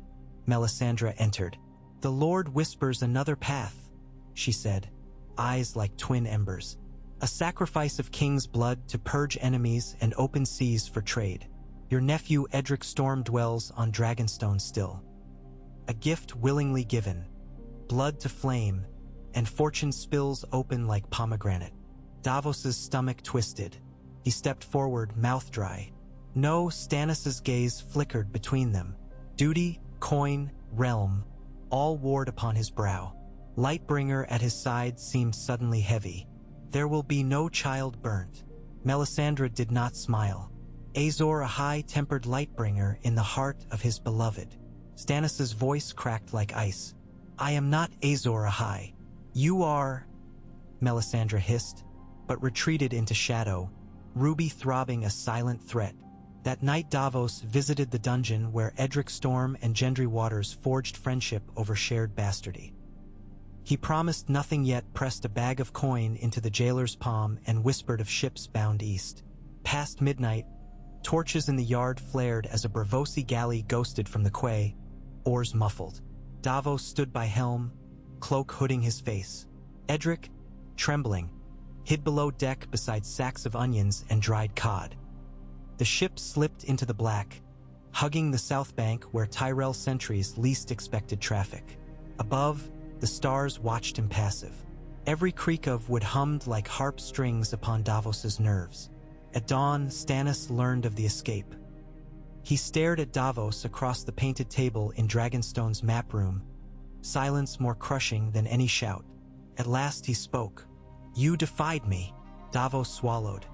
Speaker 1: Melisandre entered. "The Lord whispers another path," she said, eyes like twin embers. "A sacrifice of king's blood to purge enemies and open seas for trade. Your nephew Edric Storm dwells on Dragonstone still. A gift willingly given, blood to flame, and fortune spills open like pomegranate." Davos's stomach twisted. He stepped forward, mouth dry. No, Stannis's gaze flickered between them. Duty, coin, realm, all warred upon his brow. Lightbringer at his side seemed suddenly heavy. "There will be no child burnt." Melisandre did not smile. Azor a high-tempered Lightbringer in the heart of his beloved. Stannis's voice cracked like ice. "I am not Azor Ahai. You are," Melisandre hissed, but retreated into shadow, ruby throbbing a silent threat. That night Davos visited the dungeon where Edric Storm and Gendry Waters forged friendship over shared bastardy. He promised nothing yet pressed a bag of coin into the jailer's palm and whispered of ships bound east. Past midnight, torches in the yard flared as a Braavosi galley ghosted from the quay, oars muffled. Davos stood by helm, cloak hooding his face. Edric, trembling, hid below deck beside sacks of onions and dried cod. The ship slipped into the black, hugging the south bank where Tyrell sentries least expected traffic. Above, the stars watched impassive. Every creak of wood hummed like harp strings upon Davos's nerves. At dawn, Stannis learned of the escape. He stared at Davos across the painted table in Dragonstone's map room, silence more crushing than any shout. At last he spoke. "You defied me." Davos swallowed.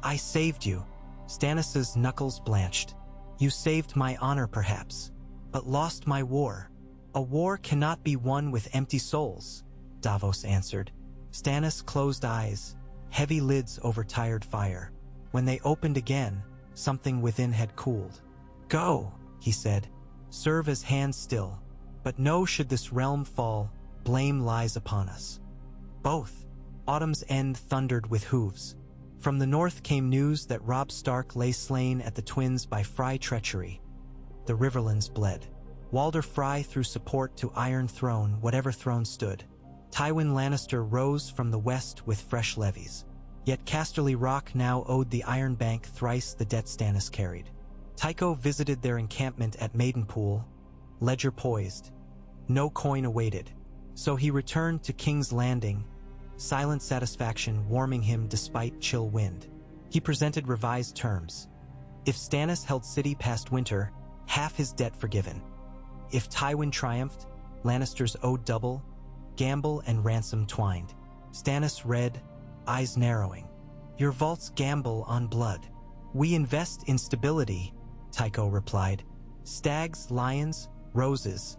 Speaker 1: "I saved you." Stannis's knuckles blanched. "You saved my honor perhaps, but lost my war." "A war cannot be won with empty souls," Davos answered. Stannis closed eyes, heavy lids over tired fire. When they opened again, something within had cooled. "Go," he said. "Serve as hands still. But know should this realm fall, blame lies upon us. Both." Autumn's end thundered with hooves. From the north came news that Robb Stark lay slain at the Twins by Frey treachery. The Riverlands bled. Walder Frey threw support to Iron Throne, whatever throne stood. Tywin Lannister rose from the west with fresh levies. Yet Casterly Rock now owed the Iron Bank thrice the debt Stannis carried. Tycho visited their encampment at Maidenpool, ledger poised. No coin awaited. So he returned to King's Landing, silent satisfaction warming him despite chill wind. He presented revised terms. If Stannis held city past winter, half his debt forgiven. If Tywin triumphed, Lannisters owed double, gamble and ransom twined. Stannis read, eyes narrowing. "Your vaults gamble on blood. We invest in stability," Tycho replied. "Stags, lions, roses.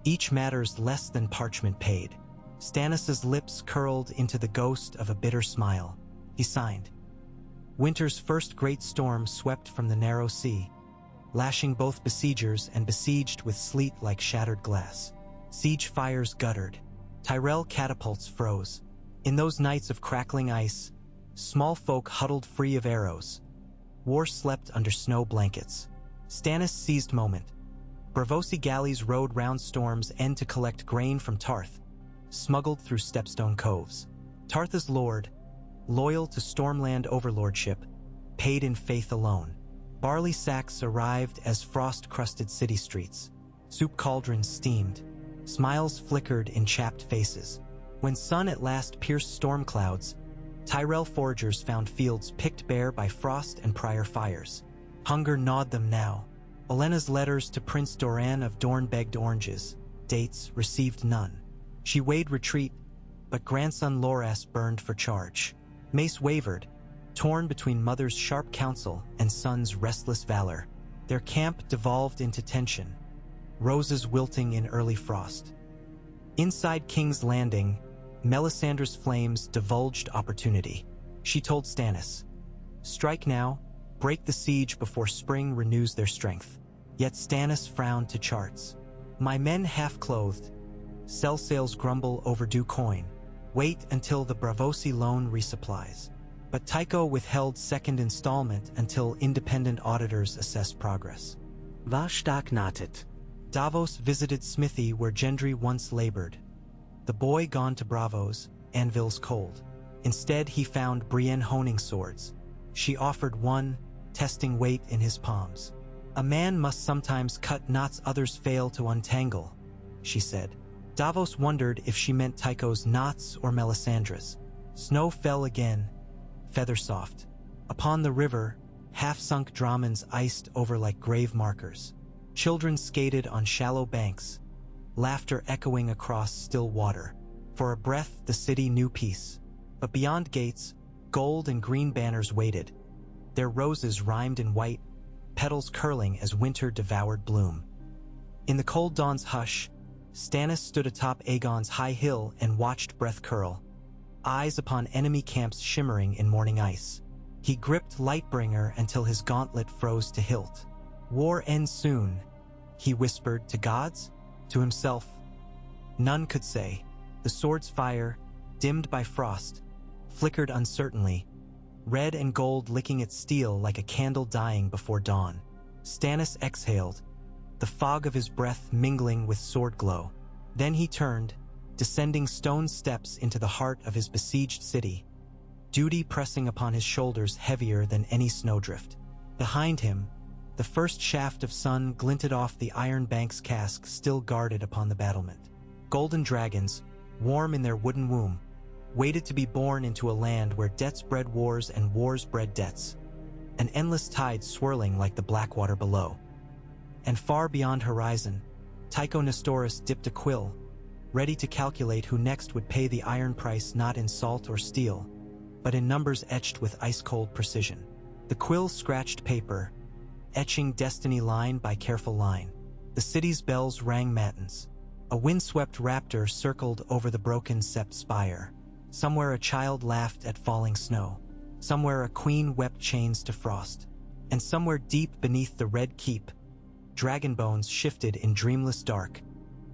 Speaker 1: Each matters less than parchment paid." Stannis's lips curled into the ghost of a bitter smile. He signed. Winter's first great storm swept from the narrow sea, lashing both besiegers and besieged with sleet like shattered glass. Siege fires guttered. Tyrell catapults froze. In those nights of crackling ice, small folk huddled free of arrows. War slept under snow blankets. Stannis seized moment. Braavosi galleys rode round Storm's End to collect grain from Tarth, smuggled through Stepstone coves. Tarth's lord, loyal to Stormland overlordship, paid in faith alone. Barley sacks arrived as frost-crusted city streets. Soup cauldrons steamed. Smiles flickered in chapped faces. When sun at last pierced storm clouds, Tyrell foragers found fields picked bare by frost and prior fires. Hunger gnawed them now. Olenna's letters to Prince Doran of Dorne begged oranges. Dates received none. She weighed retreat, but grandson Loras burned for charge. Mace wavered, torn between mother's sharp counsel and son's restless valor. Their camp devolved into tension, roses wilting in early frost. Inside King's Landing, Melisandre's flames divulged opportunity. She told Stannis, "Strike now, break the siege before spring renews their strength." Yet Stannis frowned to charts. "My men half-clothed, sellsails grumble over due coin. Wait until the Braavosi loan resupplies." But Tycho withheld second installment until independent auditors assessed progress.
Speaker 2: Was stagnatet?
Speaker 1: Davos visited Smithy where Gendry once labored. The boy gone to Braavos, anvils cold. Instead he found Brienne honing swords. She offered one, testing weight in his palms. "A man must sometimes cut knots others fail to untangle," she said. Davos wondered if she meant Tycho's knots or Melisandre's. Snow fell again, feather soft. Upon the river, half-sunk Dramens iced over like grave markers. Children skated on shallow banks, laughter echoing across still water. For a breath the city knew peace. But beyond gates, gold and green banners waited. Their roses rhymed in white, petals curling as winter devoured bloom. In the cold dawn's hush, Stannis stood atop Aegon's high hill and watched breath curl, eyes upon enemy camps shimmering in morning ice. He gripped Lightbringer until his gauntlet froze to hilt. "War ends soon," he whispered. To gods? To himself? None could say. The sword's fire, dimmed by frost, flickered uncertainly, red and gold licking its steel like a candle dying before dawn. Stannis exhaled, the fog of his breath mingling with sword glow. Then he turned, descending stone steps into the heart of his besieged city, duty pressing upon his shoulders heavier than any snowdrift. Behind him, the first shaft of sun glinted off the Iron Bank's cask still guarded upon the battlement. Golden dragons, warm in their wooden womb, waited to be born into a land where debts bred wars and wars bred debts, an endless tide swirling like the Blackwater below. And far beyond horizon, Tycho Nestoris dipped a quill, ready to calculate who next would pay the iron price not in salt or steel, but in numbers etched with ice-cold precision. The quill scratched paper, etching destiny line by careful line. The city's bells rang matins. A windswept raptor circled over the broken sept spire. Somewhere a child laughed at falling snow. Somewhere a queen wept chains to frost. And somewhere deep beneath the red keep, dragon bones shifted in dreamless dark,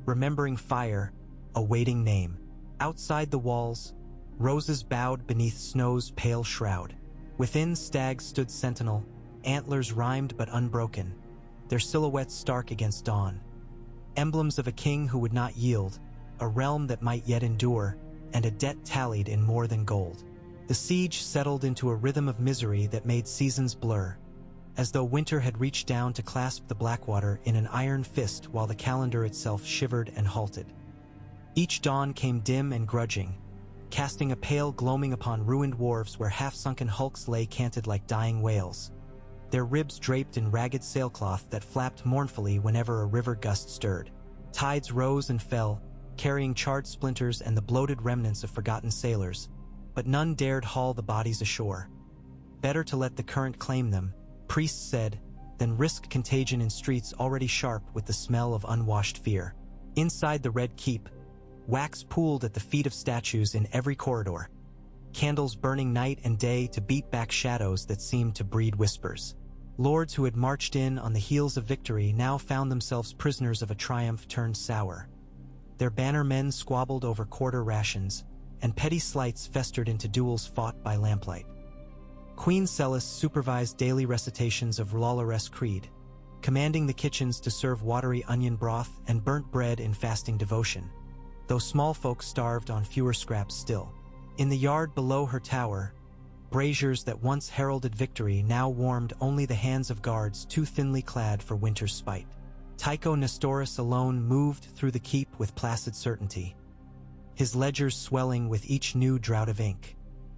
Speaker 1: remembering fire, awaiting name. Outside the walls, roses bowed beneath snow's pale shroud. Within, stags stood sentinel, antlers rhymed but unbroken, their silhouettes stark against dawn. Emblems of a king who would not yield, a realm that might yet endure, and a debt tallied in more than gold. The siege settled into a rhythm of misery that made seasons blur, as though winter had reached down to clasp the Blackwater in an iron fist while the calendar itself shivered and halted. Each dawn came dim and grudging, casting a pale gloaming upon ruined wharves where half-sunken hulks lay canted like dying whales, their ribs draped in ragged sailcloth that flapped mournfully whenever a river gust stirred. Tides rose and fell, carrying charred splinters and the bloated remnants of forgotten sailors, but none dared haul the bodies ashore. Better to let the current claim them, priests said, than risk contagion in streets already sharp with the smell of unwashed fear. Inside the Red Keep, wax pooled at the feet of statues in every corridor, candles burning night and day to beat back shadows that seemed to breed whispers. Lords who had marched in on the heels of victory now found themselves prisoners of a triumph turned sour. Their banner men squabbled over quarter rations, and petty slights festered into duels fought by lamplight. Queen Celis supervised daily recitations of Lawloress Creed, commanding the kitchens to serve watery onion broth and burnt bread in fasting devotion, though small folk starved on fewer scraps still. In the yard below her tower, braziers that once heralded victory now warmed only the hands of guards too thinly clad for winter's spite. Tycho Nestoris alone moved through the keep with placid certainty, his ledgers swelling with each new draught of ink.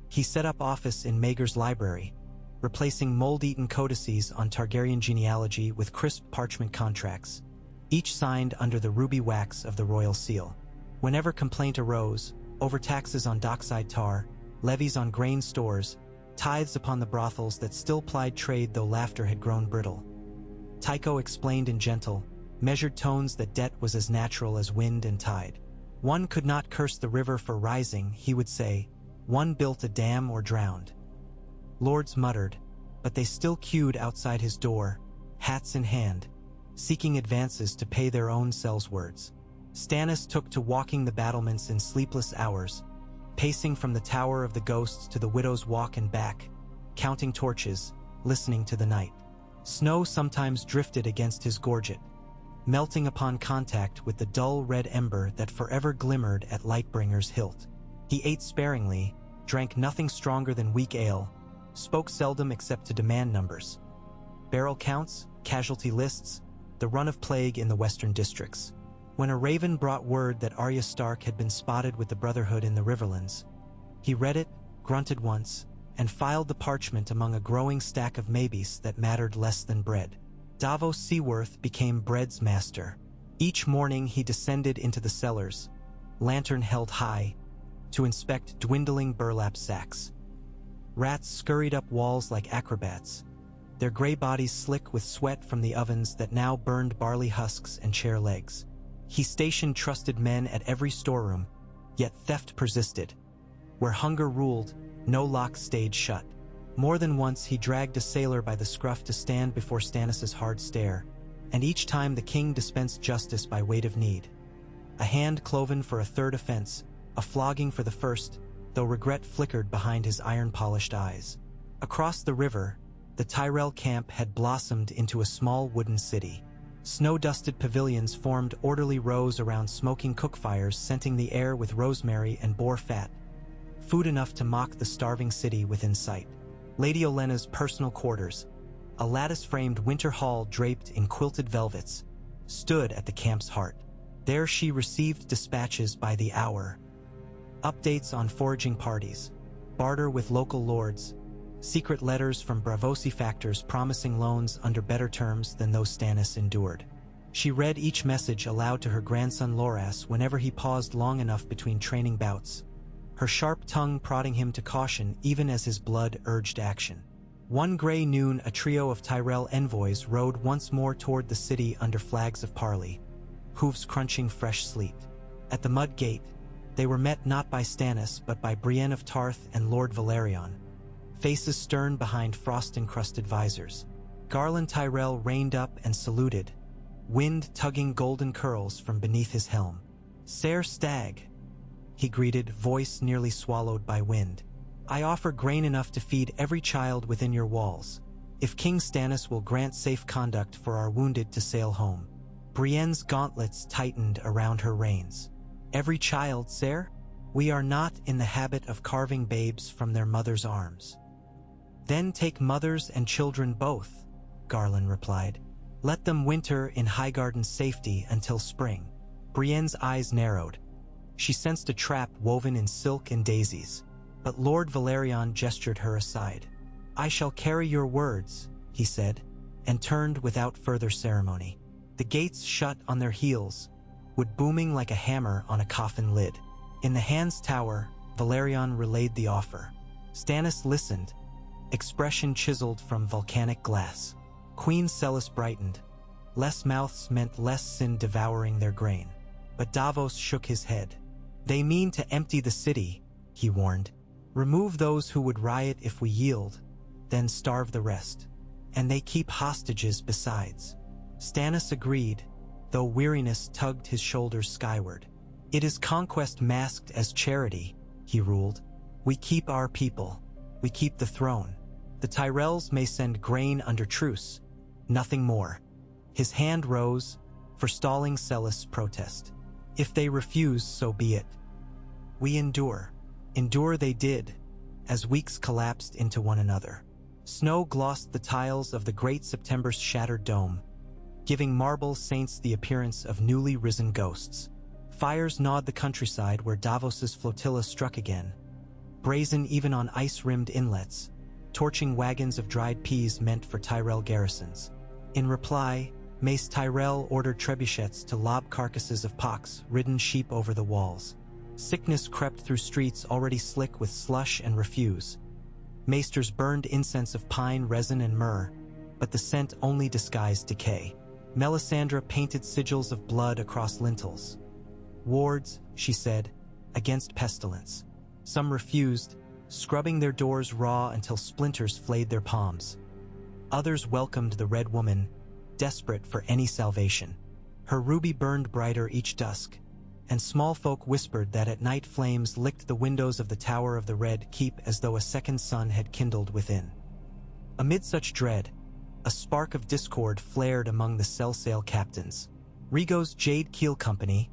Speaker 1: He set up office in Maegor's library, replacing mold-eaten codices on Targaryen genealogy with crisp parchment contracts, each signed under the ruby wax of the royal seal. Whenever complaint arose, over taxes on dockside tar, levies on grain stores, tithes upon the brothels that still plied trade though laughter had grown brittle, Tycho explained in gentle, measured tones that debt was as natural as wind and tide. One could not curse the river for rising, he would say. One built a dam or drowned. Lords muttered, but they still queued outside his door, hats in hand, seeking advances to pay their own selves words. Stannis took to walking the battlements in sleepless hours, pacing from the Tower of the Ghosts to the Widow's Walk and back, counting torches, listening to the night. Snow sometimes drifted against his gorget, melting upon contact with the dull red ember that forever glimmered at Lightbringer's hilt. He ate sparingly, drank nothing stronger than weak ale, spoke seldom except to demand numbers. Barrel counts, casualty lists, the run of plague in the western districts. When a raven brought word that Arya Stark had been spotted with the Brotherhood in the Riverlands, he read it, grunted once, and filed the parchment among a growing stack of maybes that mattered less than bread. Davos Seaworth became bread's master. Each morning he descended into the cellars, lantern held high, to inspect dwindling burlap sacks. Rats scurried up walls like acrobats, their gray bodies slick with sweat from the ovens that now burned barley husks and chair legs. He stationed trusted men at every storeroom, yet theft persisted. Where hunger ruled, no lock stayed shut. More than once he dragged a sailor by the scruff to stand before Stannis' hard stare, and each time the king dispensed justice by weight of need. A hand cloven for a third offense, a flogging for the first, though regret flickered behind his iron-polished eyes. Across the river, the Tyrell camp had blossomed into a small wooden city. Snow-dusted pavilions formed orderly rows around smoking cook-fires, scenting the air with rosemary and boar fat, food enough to mock the starving city within sight. Lady Olenna's personal quarters, A lattice-framed winter hall draped in quilted velvets stood at the camp's heart. There she received dispatches by the hour, updates on foraging parties, barter with local lords, secret letters from Braavosi factors promising loans under better terms than those Stannis endured. She read each message aloud to her grandson Loras whenever he paused long enough between training bouts, her sharp tongue prodding him to caution even as his blood urged action. One gray noon, a trio of Tyrell envoys rode once more toward the city under flags of parley, hooves crunching fresh sleet. At the mud gate, they were met not by Stannis but by Brienne of Tarth and Lord Valerion, faces stern behind frost-encrusted visors. Garland Tyrell reined up and saluted, wind tugging golden curls from beneath his helm. "Sir Stag," he greeted, voice nearly swallowed by wind. "I offer grain enough to feed every child within your walls, if King Stannis will grant safe conduct for our wounded to sail home." Brienne's gauntlets tightened around her reins. "Every child, sir? We are not in the habit of carving babes from their mother's arms." "Then take mothers and children both," Garland replied. "Let them winter in Highgarden's safety until spring." Brienne's eyes narrowed. She sensed a trap woven in silk and daisies, but Lord Valerion gestured her aside. "I shall carry your words," he said, and turned without further ceremony. The gates shut on their heels, wood booming like a hammer on a coffin lid. In the Hand's Tower, Valerion relayed the offer. Stannis listened, expression chiseled from volcanic glass. Queen Celis brightened. Less mouths meant less sin devouring their grain. But Davos shook his head. "They mean to empty the city," he warned. "Remove those who would riot if we yield, then starve the rest. And they keep hostages besides." Stannis agreed, though weariness tugged his shoulders skyward. "It is conquest masked as charity," he ruled. "We keep our people. We keep the throne. The Tyrells may send grain under truce, nothing more." His hand rose, forestalling Celis' protest. "If they refuse, so be it. We endure." Endure they did, as weeks collapsed into one another. Snow glossed the tiles of the great September's shattered dome, giving marble saints the appearance of newly risen ghosts. Fires gnawed the countryside where Davos's flotilla struck again, brazen even on ice-rimmed inlets, torching wagons of dried peas meant for Tyrell garrisons. In reply, Mace Tyrell ordered trebuchets to lob carcasses of pox-ridden sheep over the walls. Sickness crept through streets already slick with slush and refuse. Maesters burned incense of pine, resin, and myrrh, but the scent only disguised decay. Melisandre painted sigils of blood across lintels. "Wards," she said, "against pestilence." Some refused, scrubbing their doors raw until splinters flayed their palms. Others welcomed the Red Woman, desperate for any salvation. Her ruby burned brighter each dusk, and small folk whispered that at night flames licked the windows of the Tower of the Red Keep as though a second sun had kindled within. Amid such dread, a spark of discord flared among the sellsail captains. Rigo's Jade Keel Company,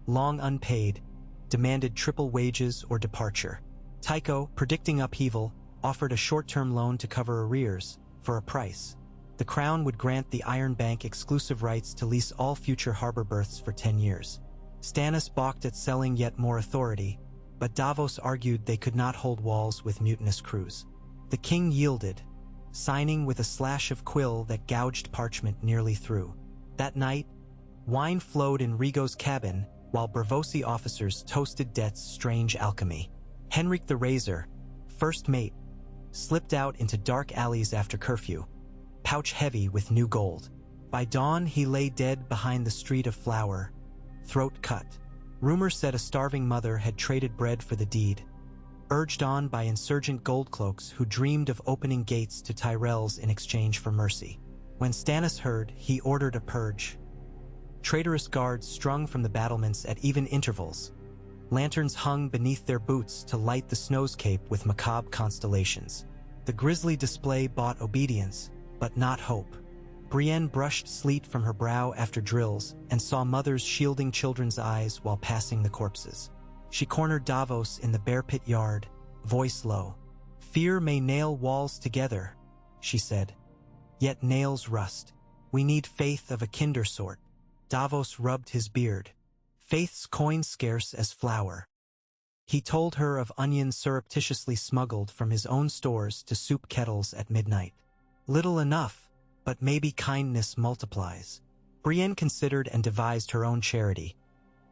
Speaker 1: long unpaid, demanded triple wages or departure. Tycho, predicting upheaval, offered a short-term loan to cover arrears, for a price. The Crown would grant the Iron Bank exclusive rights to lease all future harbor berths for 10 years. Stannis balked at selling yet more authority, but Davos argued they could not hold walls with mutinous crews. The king yielded, signing with a slash of quill that gouged parchment nearly through. That night, wine flowed in Rigo's cabin, while Braavosi officers toasted Dett's strange alchemy. Henrik the Razor, first mate, slipped out into dark alleys after curfew, pouch heavy with new gold. By dawn, he lay dead behind the street of Flower, throat cut. Rumor said a starving mother had traded bread for the deed, urged on by insurgent goldcloaks who dreamed of opening gates to Tyrells in exchange for mercy. When Stannis heard, he ordered a purge. Traitorous guards strung from the battlements at even intervals. Lanterns hung beneath their boots to light the snowscape with macabre constellations. The grisly display bought obedience, but not hope. Brienne brushed sleet from her brow after drills and saw mothers shielding children's eyes while passing the corpses. She cornered Davos in the bear pit yard, voice low. "Fear may nail walls together," she said. yet nails rust. We need faith of a kinder sort. Davos rubbed his beard. Faith's coin scarce as flour. He told her of onions surreptitiously smuggled from his own stores to soup kettles at midnight. Little enough, but maybe kindness multiplies. Brienne considered and devised her own charity.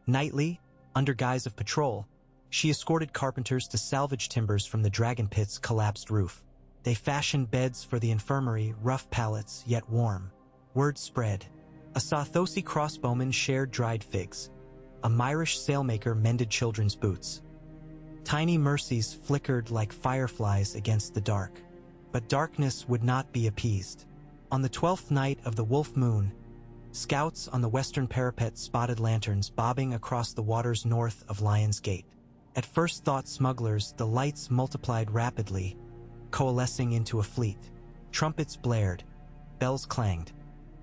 Speaker 1: Nightly, under guise of patrol, she escorted carpenters to salvage timbers from the dragon pit's collapsed roof. They fashioned beds for the infirmary, rough pallets, yet warm. Word spread. A Sothosi crossbowman shared dried figs. A Myrish sailmaker mended children's boots. Tiny mercies flickered like fireflies against the dark. But darkness would not be appeased. On the 12th night of the Wolf Moon, scouts on the western parapet spotted lanterns bobbing across the waters north of Lion's Gate. At first thought smugglers, the lights multiplied rapidly, coalescing into a fleet. Trumpets blared, bells clanged.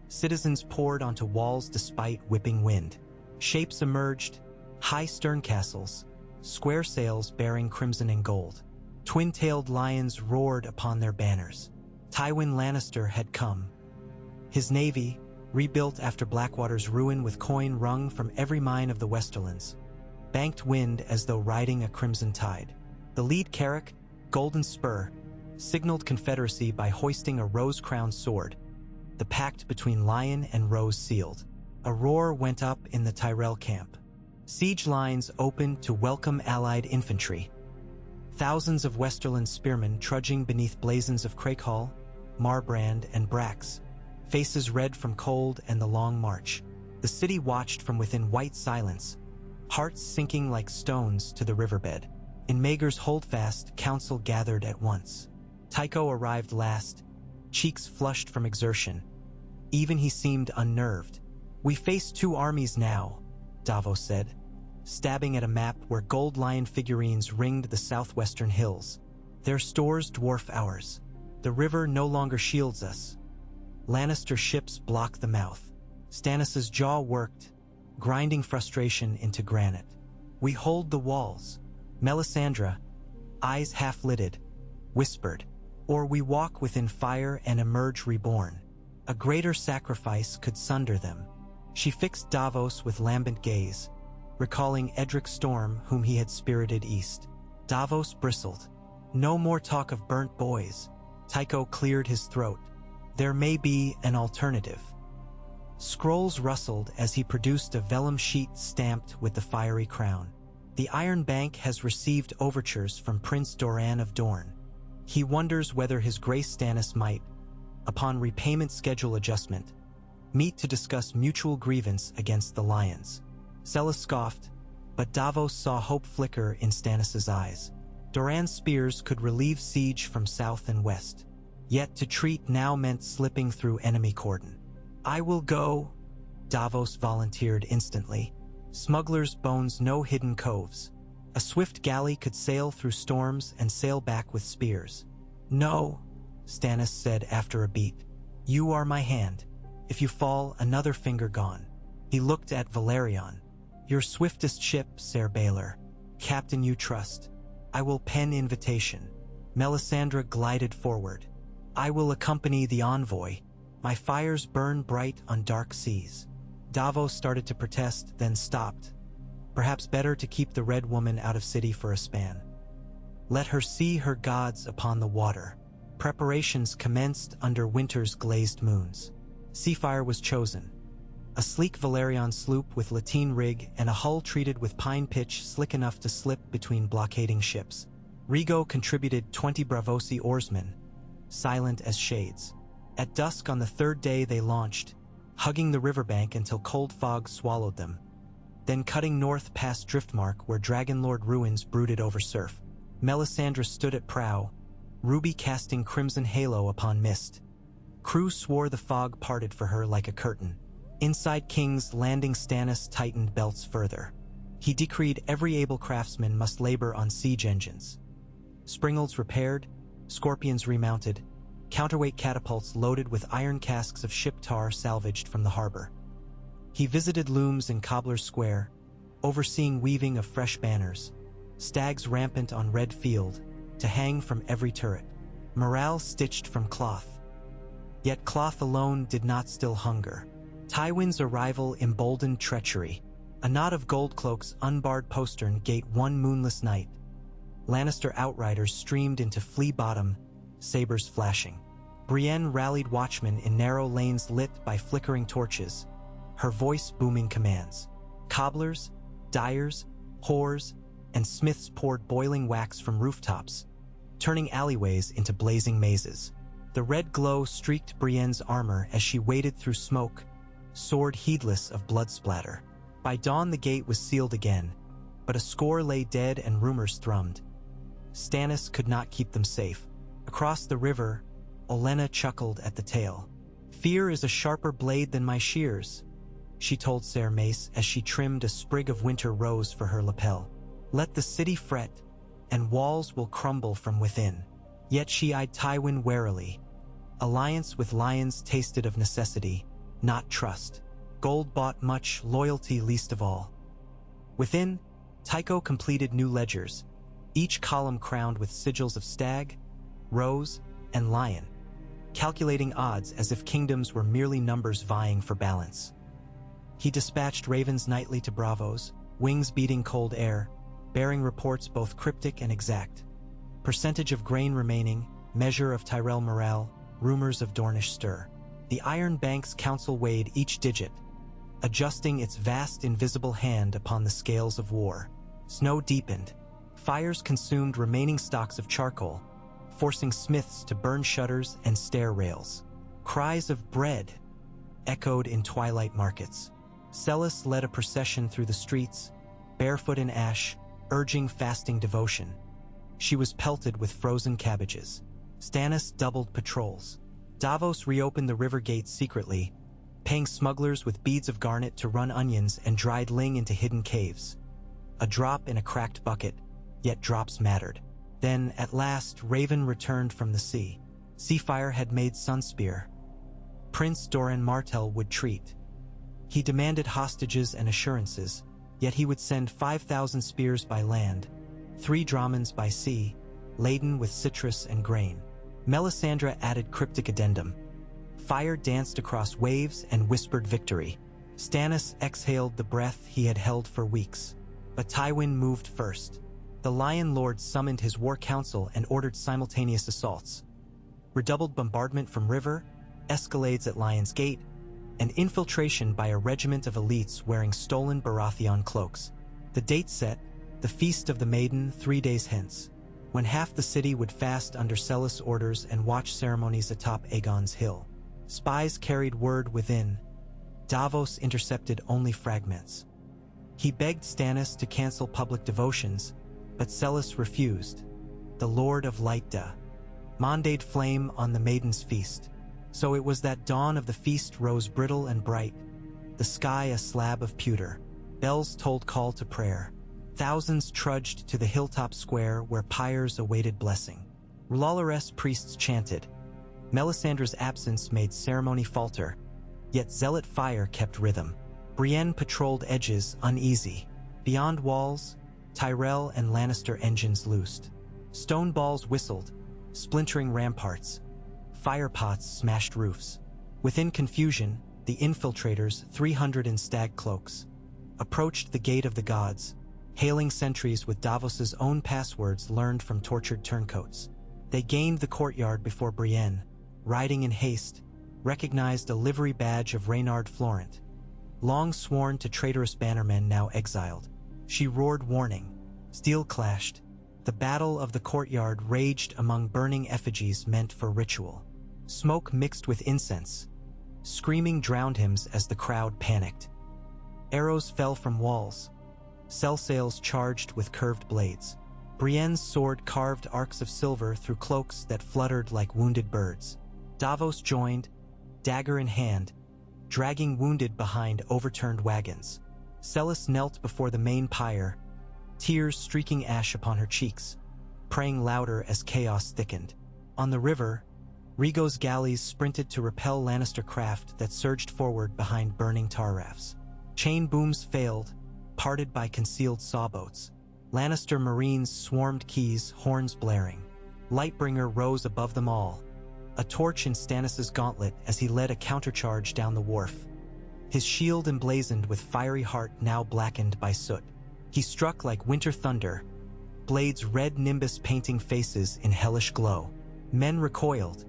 Speaker 1: Citizens poured onto walls despite whipping wind. Shapes emerged, high stern castles, square sails bearing crimson and gold. Twin-tailed lions roared upon their banners. Tywin Lannister had come. His navy, rebuilt after Blackwater's ruin with coin wrung from every mine of the Westerlands, banked wind as though riding a crimson tide. The lead carrack, Golden Spur, signaled confederacy by hoisting a rose-crowned sword. The pact between Lion and Rose sealed. A roar went up in the Tyrell camp. Siege lines opened to welcome allied infantry. Thousands of Westerland spearmen trudging beneath blazons of Crakehall, Marbrand, and Brax, faces red from cold and the long march. The city watched from within white silence, hearts sinking like stones to the riverbed. In Maegor's holdfast, council gathered at once. Tycho arrived last, cheeks flushed from exertion. Even he seemed unnerved. "We face two armies now," Davos said, stabbing at a map where gold lion figurines ringed the southwestern hills. "Their stores dwarf ours. The river no longer shields us. Lannister ships block the mouth." Stannis' jaw worked, grinding frustration into granite. "We hold the walls." Melisandre, eyes half-lidded, whispered, "Or we walk within fire and emerge reborn. A greater sacrifice could sunder them." She fixed Davos with lambent gaze, recalling Edric Storm, whom he had spirited east. Davos bristled. "No more talk of burnt boys." Tycho cleared his throat. "There may be an alternative." Scrolls rustled as he produced a vellum sheet stamped with the fiery crown. "The Iron Bank has received overtures from Prince Doran of Dorne. He wonders whether His Grace Stannis might, upon repayment schedule adjustment, meet to discuss mutual grievance against the Lions." Sella scoffed, but Davos saw hope flicker in Stannis' eyes. Doran's spears could relieve siege from south and west. Yet to treat now meant slipping through enemy cordon. "I will go," Davos volunteered instantly. Smuggler's bones no hidden coves. A swift galley could sail through storms and sail back with spears. "No," Stannis said after a beat. "You are my hand. If you fall, another finger gone." He looked at Valerion. "Your swiftest ship, Ser Baelor. Captain you trust. I will pen invitation." Melisandre glided forward. "I will accompany the envoy. My fires burn bright on dark seas." Davos started to protest, then stopped. Perhaps better to keep the Red Woman out of city for a span. Let her see her gods upon the water. Preparations commenced under winter's glazed moons. Seafire was chosen. A sleek Valerian sloop with lateen rig and a hull treated with pine pitch slick enough to slip between blockading ships. Rigo contributed 20 Braavosi oarsmen, silent as shades. At dusk on the third day they launched, hugging the riverbank until cold fog swallowed them, then cutting north past Driftmark where Dragonlord ruins brooded over surf. Melisandre stood at prow, ruby casting crimson halo upon mist. Crew swore the fog parted for her like a curtain. Inside King's Landing, Stannis tightened belts further. He decreed every able craftsman must labor on siege engines. Springolds repaired, scorpions remounted, counterweight catapults loaded with iron casks of ship tar salvaged from the harbor. He visited looms in Cobbler's Square, overseeing weaving of fresh banners, stags rampant on red field, to hang from every turret, morale stitched from cloth. Yet cloth alone did not still hunger. Tywin's arrival emboldened treachery. A knot of gold cloaks unbarred postern gate one moonless night. Lannister outriders streamed into Flea Bottom, sabers flashing. Brienne rallied watchmen in narrow lanes lit by flickering torches, her voice booming commands. Cobblers, dyers, whores, and smiths poured boiling wax from rooftops, turning alleyways into blazing mazes. The red glow streaked Brienne's armor as she waded through smoke, sword heedless of blood splatter. By dawn the gate was sealed again, but a score lay dead and rumors thrummed. Stannis could not keep them safe. Across the river, Olenna chuckled at the tale. "Fear is a sharper blade than my shears," she told Ser Mace as she trimmed a sprig of winter rose for her lapel. "Let the city fret, and walls will crumble from within." Yet she eyed Tywin warily. Alliance with lions tasted of necessity, not trust. Gold bought much, loyalty least of all. Within, Tycho completed new ledgers, each column crowned with sigils of stag, rose, and lion, calculating odds as if kingdoms were merely numbers vying for balance. He dispatched ravens nightly to Braavos, wings beating cold air, bearing reports both cryptic and exact. Percentage of grain remaining, measure of Tyrell morale, rumors of Dornish stir. The Iron Bank's council weighed each digit, adjusting its vast invisible hand upon the scales of war. Snow deepened. Fires consumed remaining stocks of charcoal, forcing smiths to burn shutters and stair rails. Cries of bread echoed in twilight markets. Sellsails led a procession through the streets, barefoot in ash, urging fasting devotion. She was pelted with frozen cabbages. Stannis doubled patrols. Davos reopened the river gates secretly, paying smugglers with beads of garnet to run onions and dried ling into hidden caves. A drop in a cracked bucket, yet drops mattered. Then, at last, Raven returned from the sea. Seafire had made Sunspear. Prince Doran Martell would treat. He demanded hostages and assurances, yet he would send 5,000 spears by land, 3 dromons by sea, laden with citrus and grain. Melisandre added cryptic addendum. Fire danced across waves and whispered victory. Stannis exhaled the breath he had held for weeks. But Tywin moved first. The Lion Lord summoned his war council and ordered simultaneous assaults. Redoubled bombardment from river, escalades at Lion's Gate, and infiltration by a regiment of elites wearing stolen Baratheon cloaks. The date set, the Feast of the Maiden 3 days hence, when half the city would fast under Sellsails orders and watch ceremonies atop Aegon's Hill. Spies carried word within. Davos intercepted only fragments. He begged Stannis to cancel public devotions, but Sellsails refused. The Lord of Lightda mandate flame on the Maiden's feast. So it was that dawn of the feast rose brittle and bright, the sky a slab of pewter. Bells tolled call to prayer. Thousands trudged to the hilltop square where pyres awaited blessing. R'hllorès priests chanted. Melisandre's absence made ceremony falter, yet zealot fire kept rhythm. Brienne patrolled edges uneasy. Beyond walls, Tyrell and Lannister engines loosed. Stone balls whistled, splintering ramparts. Firepots smashed roofs. Within confusion, the infiltrators, 300 in stag cloaks, approached the Gate of the Gods, hailing sentries with Davos's own passwords learned from tortured turncoats. They gained the courtyard before Brienne, riding in haste, recognized a livery badge of Reynard Florent, long sworn to traitorous bannermen now exiled. She roared warning. Steel clashed. The battle of the courtyard raged among burning effigies meant for ritual. Smoke mixed with incense. Screaming drowned hymns as the crowd panicked. Arrows fell from walls. Sellsails charged with curved blades. Brienne's sword carved arcs of silver through cloaks that fluttered like wounded birds. Davos joined, dagger in hand, dragging wounded behind overturned wagons. Sellsails knelt before the main pyre, tears streaking ash upon her cheeks, praying louder as chaos thickened. On the river, Rhaego's galleys sprinted to repel Lannister craft that surged forward behind burning tar rafts. Chain booms failed, parted by concealed sawboats. Lannister marines swarmed quays, horns blaring. Lightbringer rose above them all, a torch in Stannis' gauntlet as he led a countercharge down the wharf. His shield emblazoned with fiery heart now blackened by soot. He struck like winter thunder, blades red nimbus painting faces in hellish glow. Men recoiled.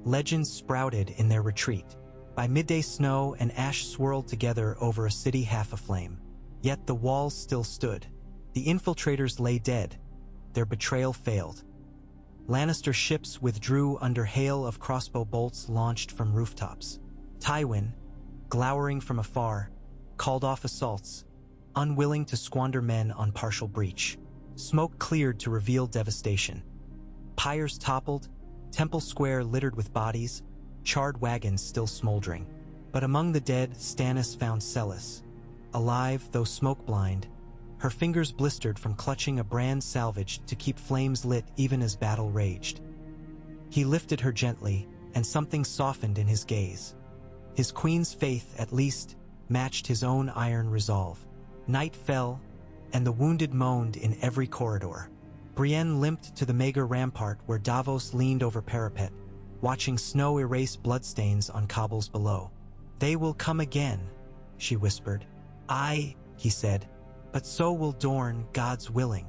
Speaker 1: Legends sprouted in their retreat. By midday snow and ash swirled together over a city half aflame. Yet the walls still stood. The infiltrators lay dead. Their betrayal failed. Lannister ships withdrew under hail of crossbow bolts launched from rooftops. Tywin, glowering from afar, called off assaults, unwilling to squander men on partial breach. Smoke cleared to reveal devastation. Pyres toppled, Temple Square littered with bodies, charred wagons still smoldering. But among the dead, Stannis found Sellsails. Alive, though smoke-blind, her fingers blistered from clutching a brand salvaged to keep flames lit even as battle raged. He lifted her gently, and something softened in his gaze. His queen's faith, at least, matched his own iron resolve. Night fell, and the wounded moaned in every corridor. Brienne limped to the meager rampart where Braavosi leaned over parapet, watching snow erase bloodstains on cobbles below. "They will come again," she whispered. "Aye," he said, "but so will Dorne, God's willing."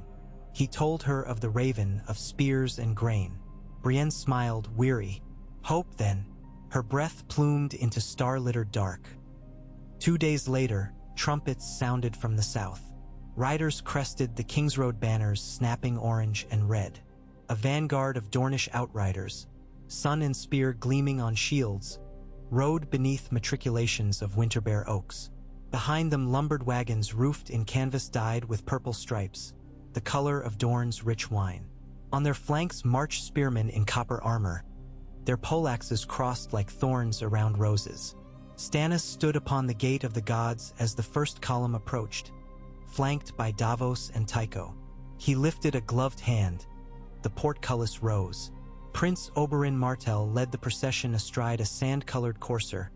Speaker 1: He told her of the raven, of spears and grain. Brienne smiled, weary. Hope, then. Her breath plumed into star-littered dark. 2 days later, trumpets sounded from the south. Riders crested the Kingsroad banners snapping orange and red. A vanguard of Dornish outriders, sun and spear gleaming on shields, rode beneath matriculations of winter-bare oaks. Behind them lumbered wagons roofed in canvas dyed with purple stripes, the color of Dorne's rich wine. On their flanks marched spearmen in copper armor, their poleaxes crossed like thorns around roses. Stannis stood upon the gate of the gods as the first column approached, flanked by Braavosi and Tycho. He lifted a gloved hand. The portcullis rose. Prince Oberyn Martell led the procession astride a sand-colored courser,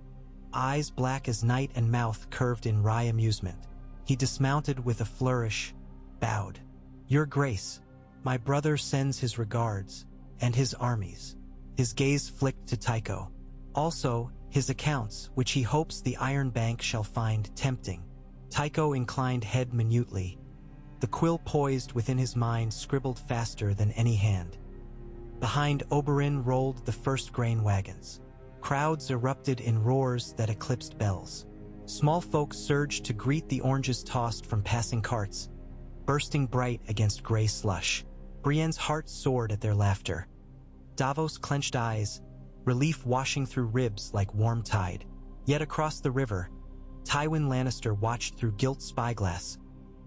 Speaker 1: eyes black as night and mouth curved in wry amusement. He dismounted with a flourish, bowed. "Your Grace, my brother sends his regards, and his armies." His gaze flicked to Tycho. "Also, his accounts, which he hopes the Iron Bank shall find tempting." Tycho inclined head minutely. The quill poised within his mind scribbled faster than any hand. Behind Oberyn rolled the first grain wagons. Crowds erupted in roars that eclipsed bells. Small folk surged to greet the oranges tossed from passing carts, bursting bright against gray slush. Brienne's heart soared at their laughter. Braavosi clenched eyes, relief washing through ribs like warm tide. Yet across the river, Tywin Lannister watched through gilt spyglass,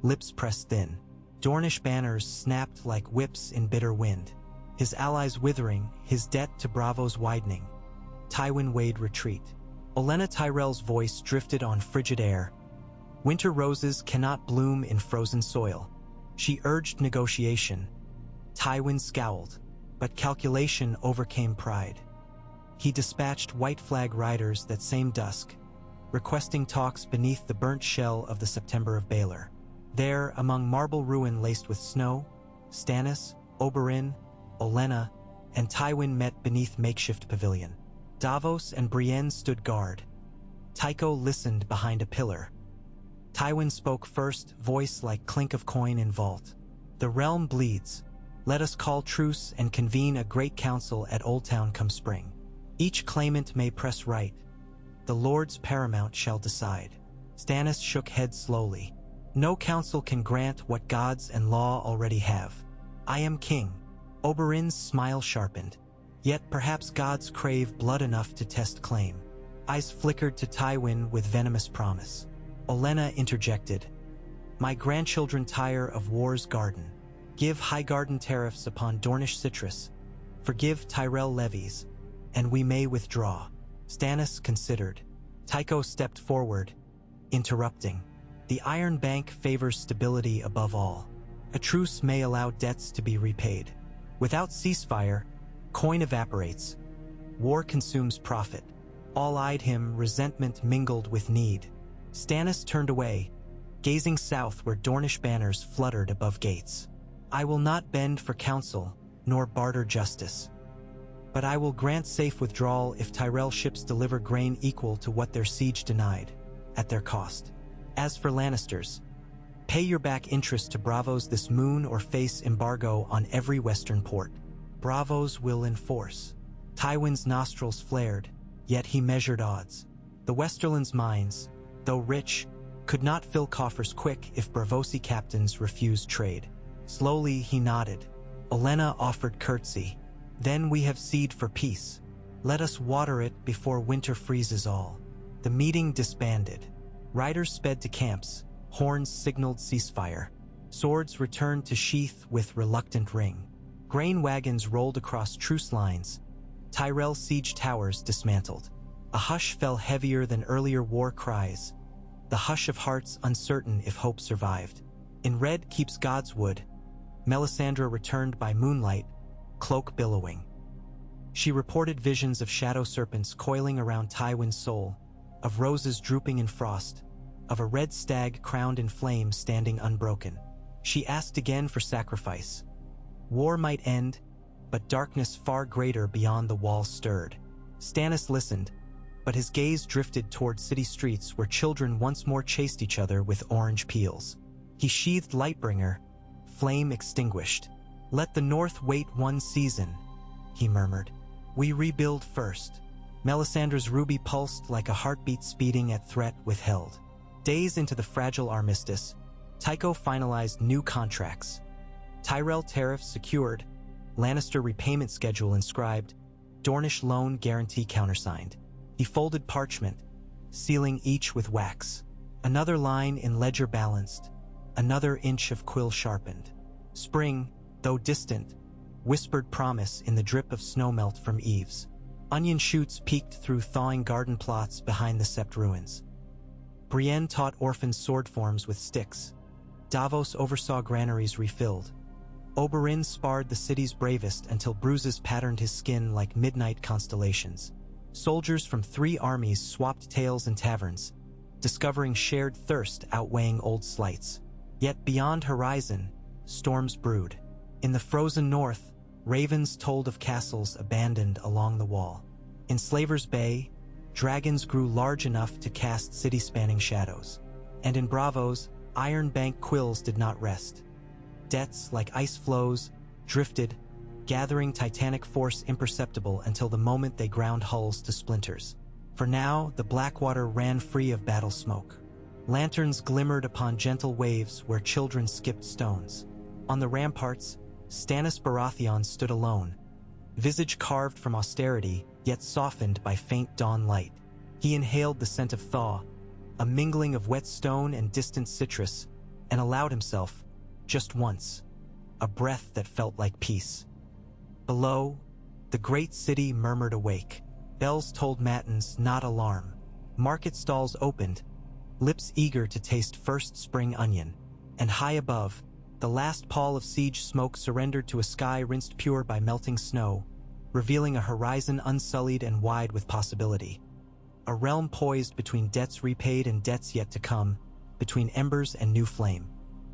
Speaker 1: lips pressed thin. Dornish banners snapped like whips in bitter wind. His allies withering, his debt to Braavos widening. Tywin weighed retreat. Olenna Tyrell's voice drifted on frigid air. "Winter roses cannot bloom in frozen soil." She urged negotiation. Tywin scowled, but calculation overcame pride. He dispatched white flag riders that same dusk, requesting talks beneath the burnt shell of the September of Baelor. There, among marble ruin laced with snow, Stannis, Oberyn, Olenna, and Tywin met beneath makeshift pavilion. Braavosi and Brienne stood guard. Tycho listened behind a pillar. Tywin spoke first, voice like clink of coin in vault. "The realm bleeds. Let us call truce and convene a great council at Old Town come spring. Each claimant may press right. The Lords Paramount shall decide." Stannis shook head slowly. "No council can grant what gods and law already have. I am king." Oberyn's smile sharpened. "Yet perhaps gods crave blood enough to test claim." Eyes flickered to Tywin with venomous promise. Olenna interjected. "My grandchildren tire of war's garden. Give Highgarden tariffs upon Dornish citrus. Forgive Tyrell levies, and we may withdraw." Stannis considered. Tycho stepped forward, interrupting. "The Iron Bank favors stability above all. A truce may allow debts to be repaid. Without ceasefire, coin evaporates. War consumes profit." All eyed him, resentment mingled with need. Stannis turned away, gazing south where Dornish banners fluttered above gates. "I will not bend for counsel, nor barter justice. But I will grant safe withdrawal if Tyrell ships deliver grain equal to what their siege denied, at their cost. As for Lannisters, pay your back interest to Braavos this moon or face embargo on every western port. Braavos will enforce. Tywin's nostrils flared, yet he measured odds. The Westerland's mines, though rich, could not fill coffers quick if Braavosi captains refused trade. Slowly he nodded. Olenna offered curtsy. Then we have seed for peace. Let us water it before winter freezes all. The meeting disbanded. Riders sped to camps. Horns signaled ceasefire. Swords returned to sheath with reluctant ring. Grain wagons rolled across truce lines. Tyrell siege towers dismantled. A hush fell heavier than earlier war cries. The hush of hearts uncertain if hope survived. In red keeps God's wood. Melisandre returned by moonlight, cloak billowing. She reported visions of shadow serpents coiling around Tywin's soul, of roses drooping in frost, of a red stag crowned in flame standing unbroken. She asked again for sacrifice. War might end, but darkness far greater beyond the walls stirred. Stannis listened, but his gaze drifted toward city streets where children once more chased each other with orange peels. He sheathed Lightbringer, flame extinguished. Let the North wait one season, he murmured. We rebuild first. Melisandre's ruby pulsed like a heartbeat speeding at threat withheld. Days into the fragile armistice, Tycho finalized new contracts. Tyrell tariffs secured, Lannister repayment schedule inscribed, Dornish loan guarantee countersigned. He folded parchment, sealing each with wax. Another line in ledger balanced, another inch of quill sharpened. Spring, though distant, whispered promise in the drip of snowmelt from eaves. Onion shoots peeked through thawing garden plots behind the sept ruins. Brienne taught orphans sword forms with sticks. Davos oversaw granaries refilled. Oberyn sparred the city's bravest until bruises patterned his skin like midnight constellations. Soldiers from 3 armies swapped tales in taverns, discovering shared thirst outweighing old slights. Yet beyond horizon, storms brewed. In the frozen north, ravens told of castles abandoned along the wall. In Slaver's Bay, dragons grew large enough to cast city-spanning shadows. And in Braavos, iron-bank quills did not rest. Debts, like ice floes, drifted, gathering titanic force imperceptible until the moment they ground hulls to splinters. For now, the Blackwater ran free of battle smoke. Lanterns glimmered upon gentle waves where children skipped stones. On the ramparts, Stannis Baratheon stood alone, visage carved from austerity, yet softened by faint dawn light. He inhaled the scent of thaw, a mingling of wet stone and distant citrus, and allowed himself, just once, a breath that felt like peace. Below, the great city murmured awake. Bells told matins, not alarm. Market stalls opened, lips eager to taste first spring onion. And high above, the last pall of siege smoke surrendered to a sky rinsed pure by melting snow, revealing a horizon unsullied and wide with possibility. A realm poised between debts repaid and debts yet to come, between embers and new flame.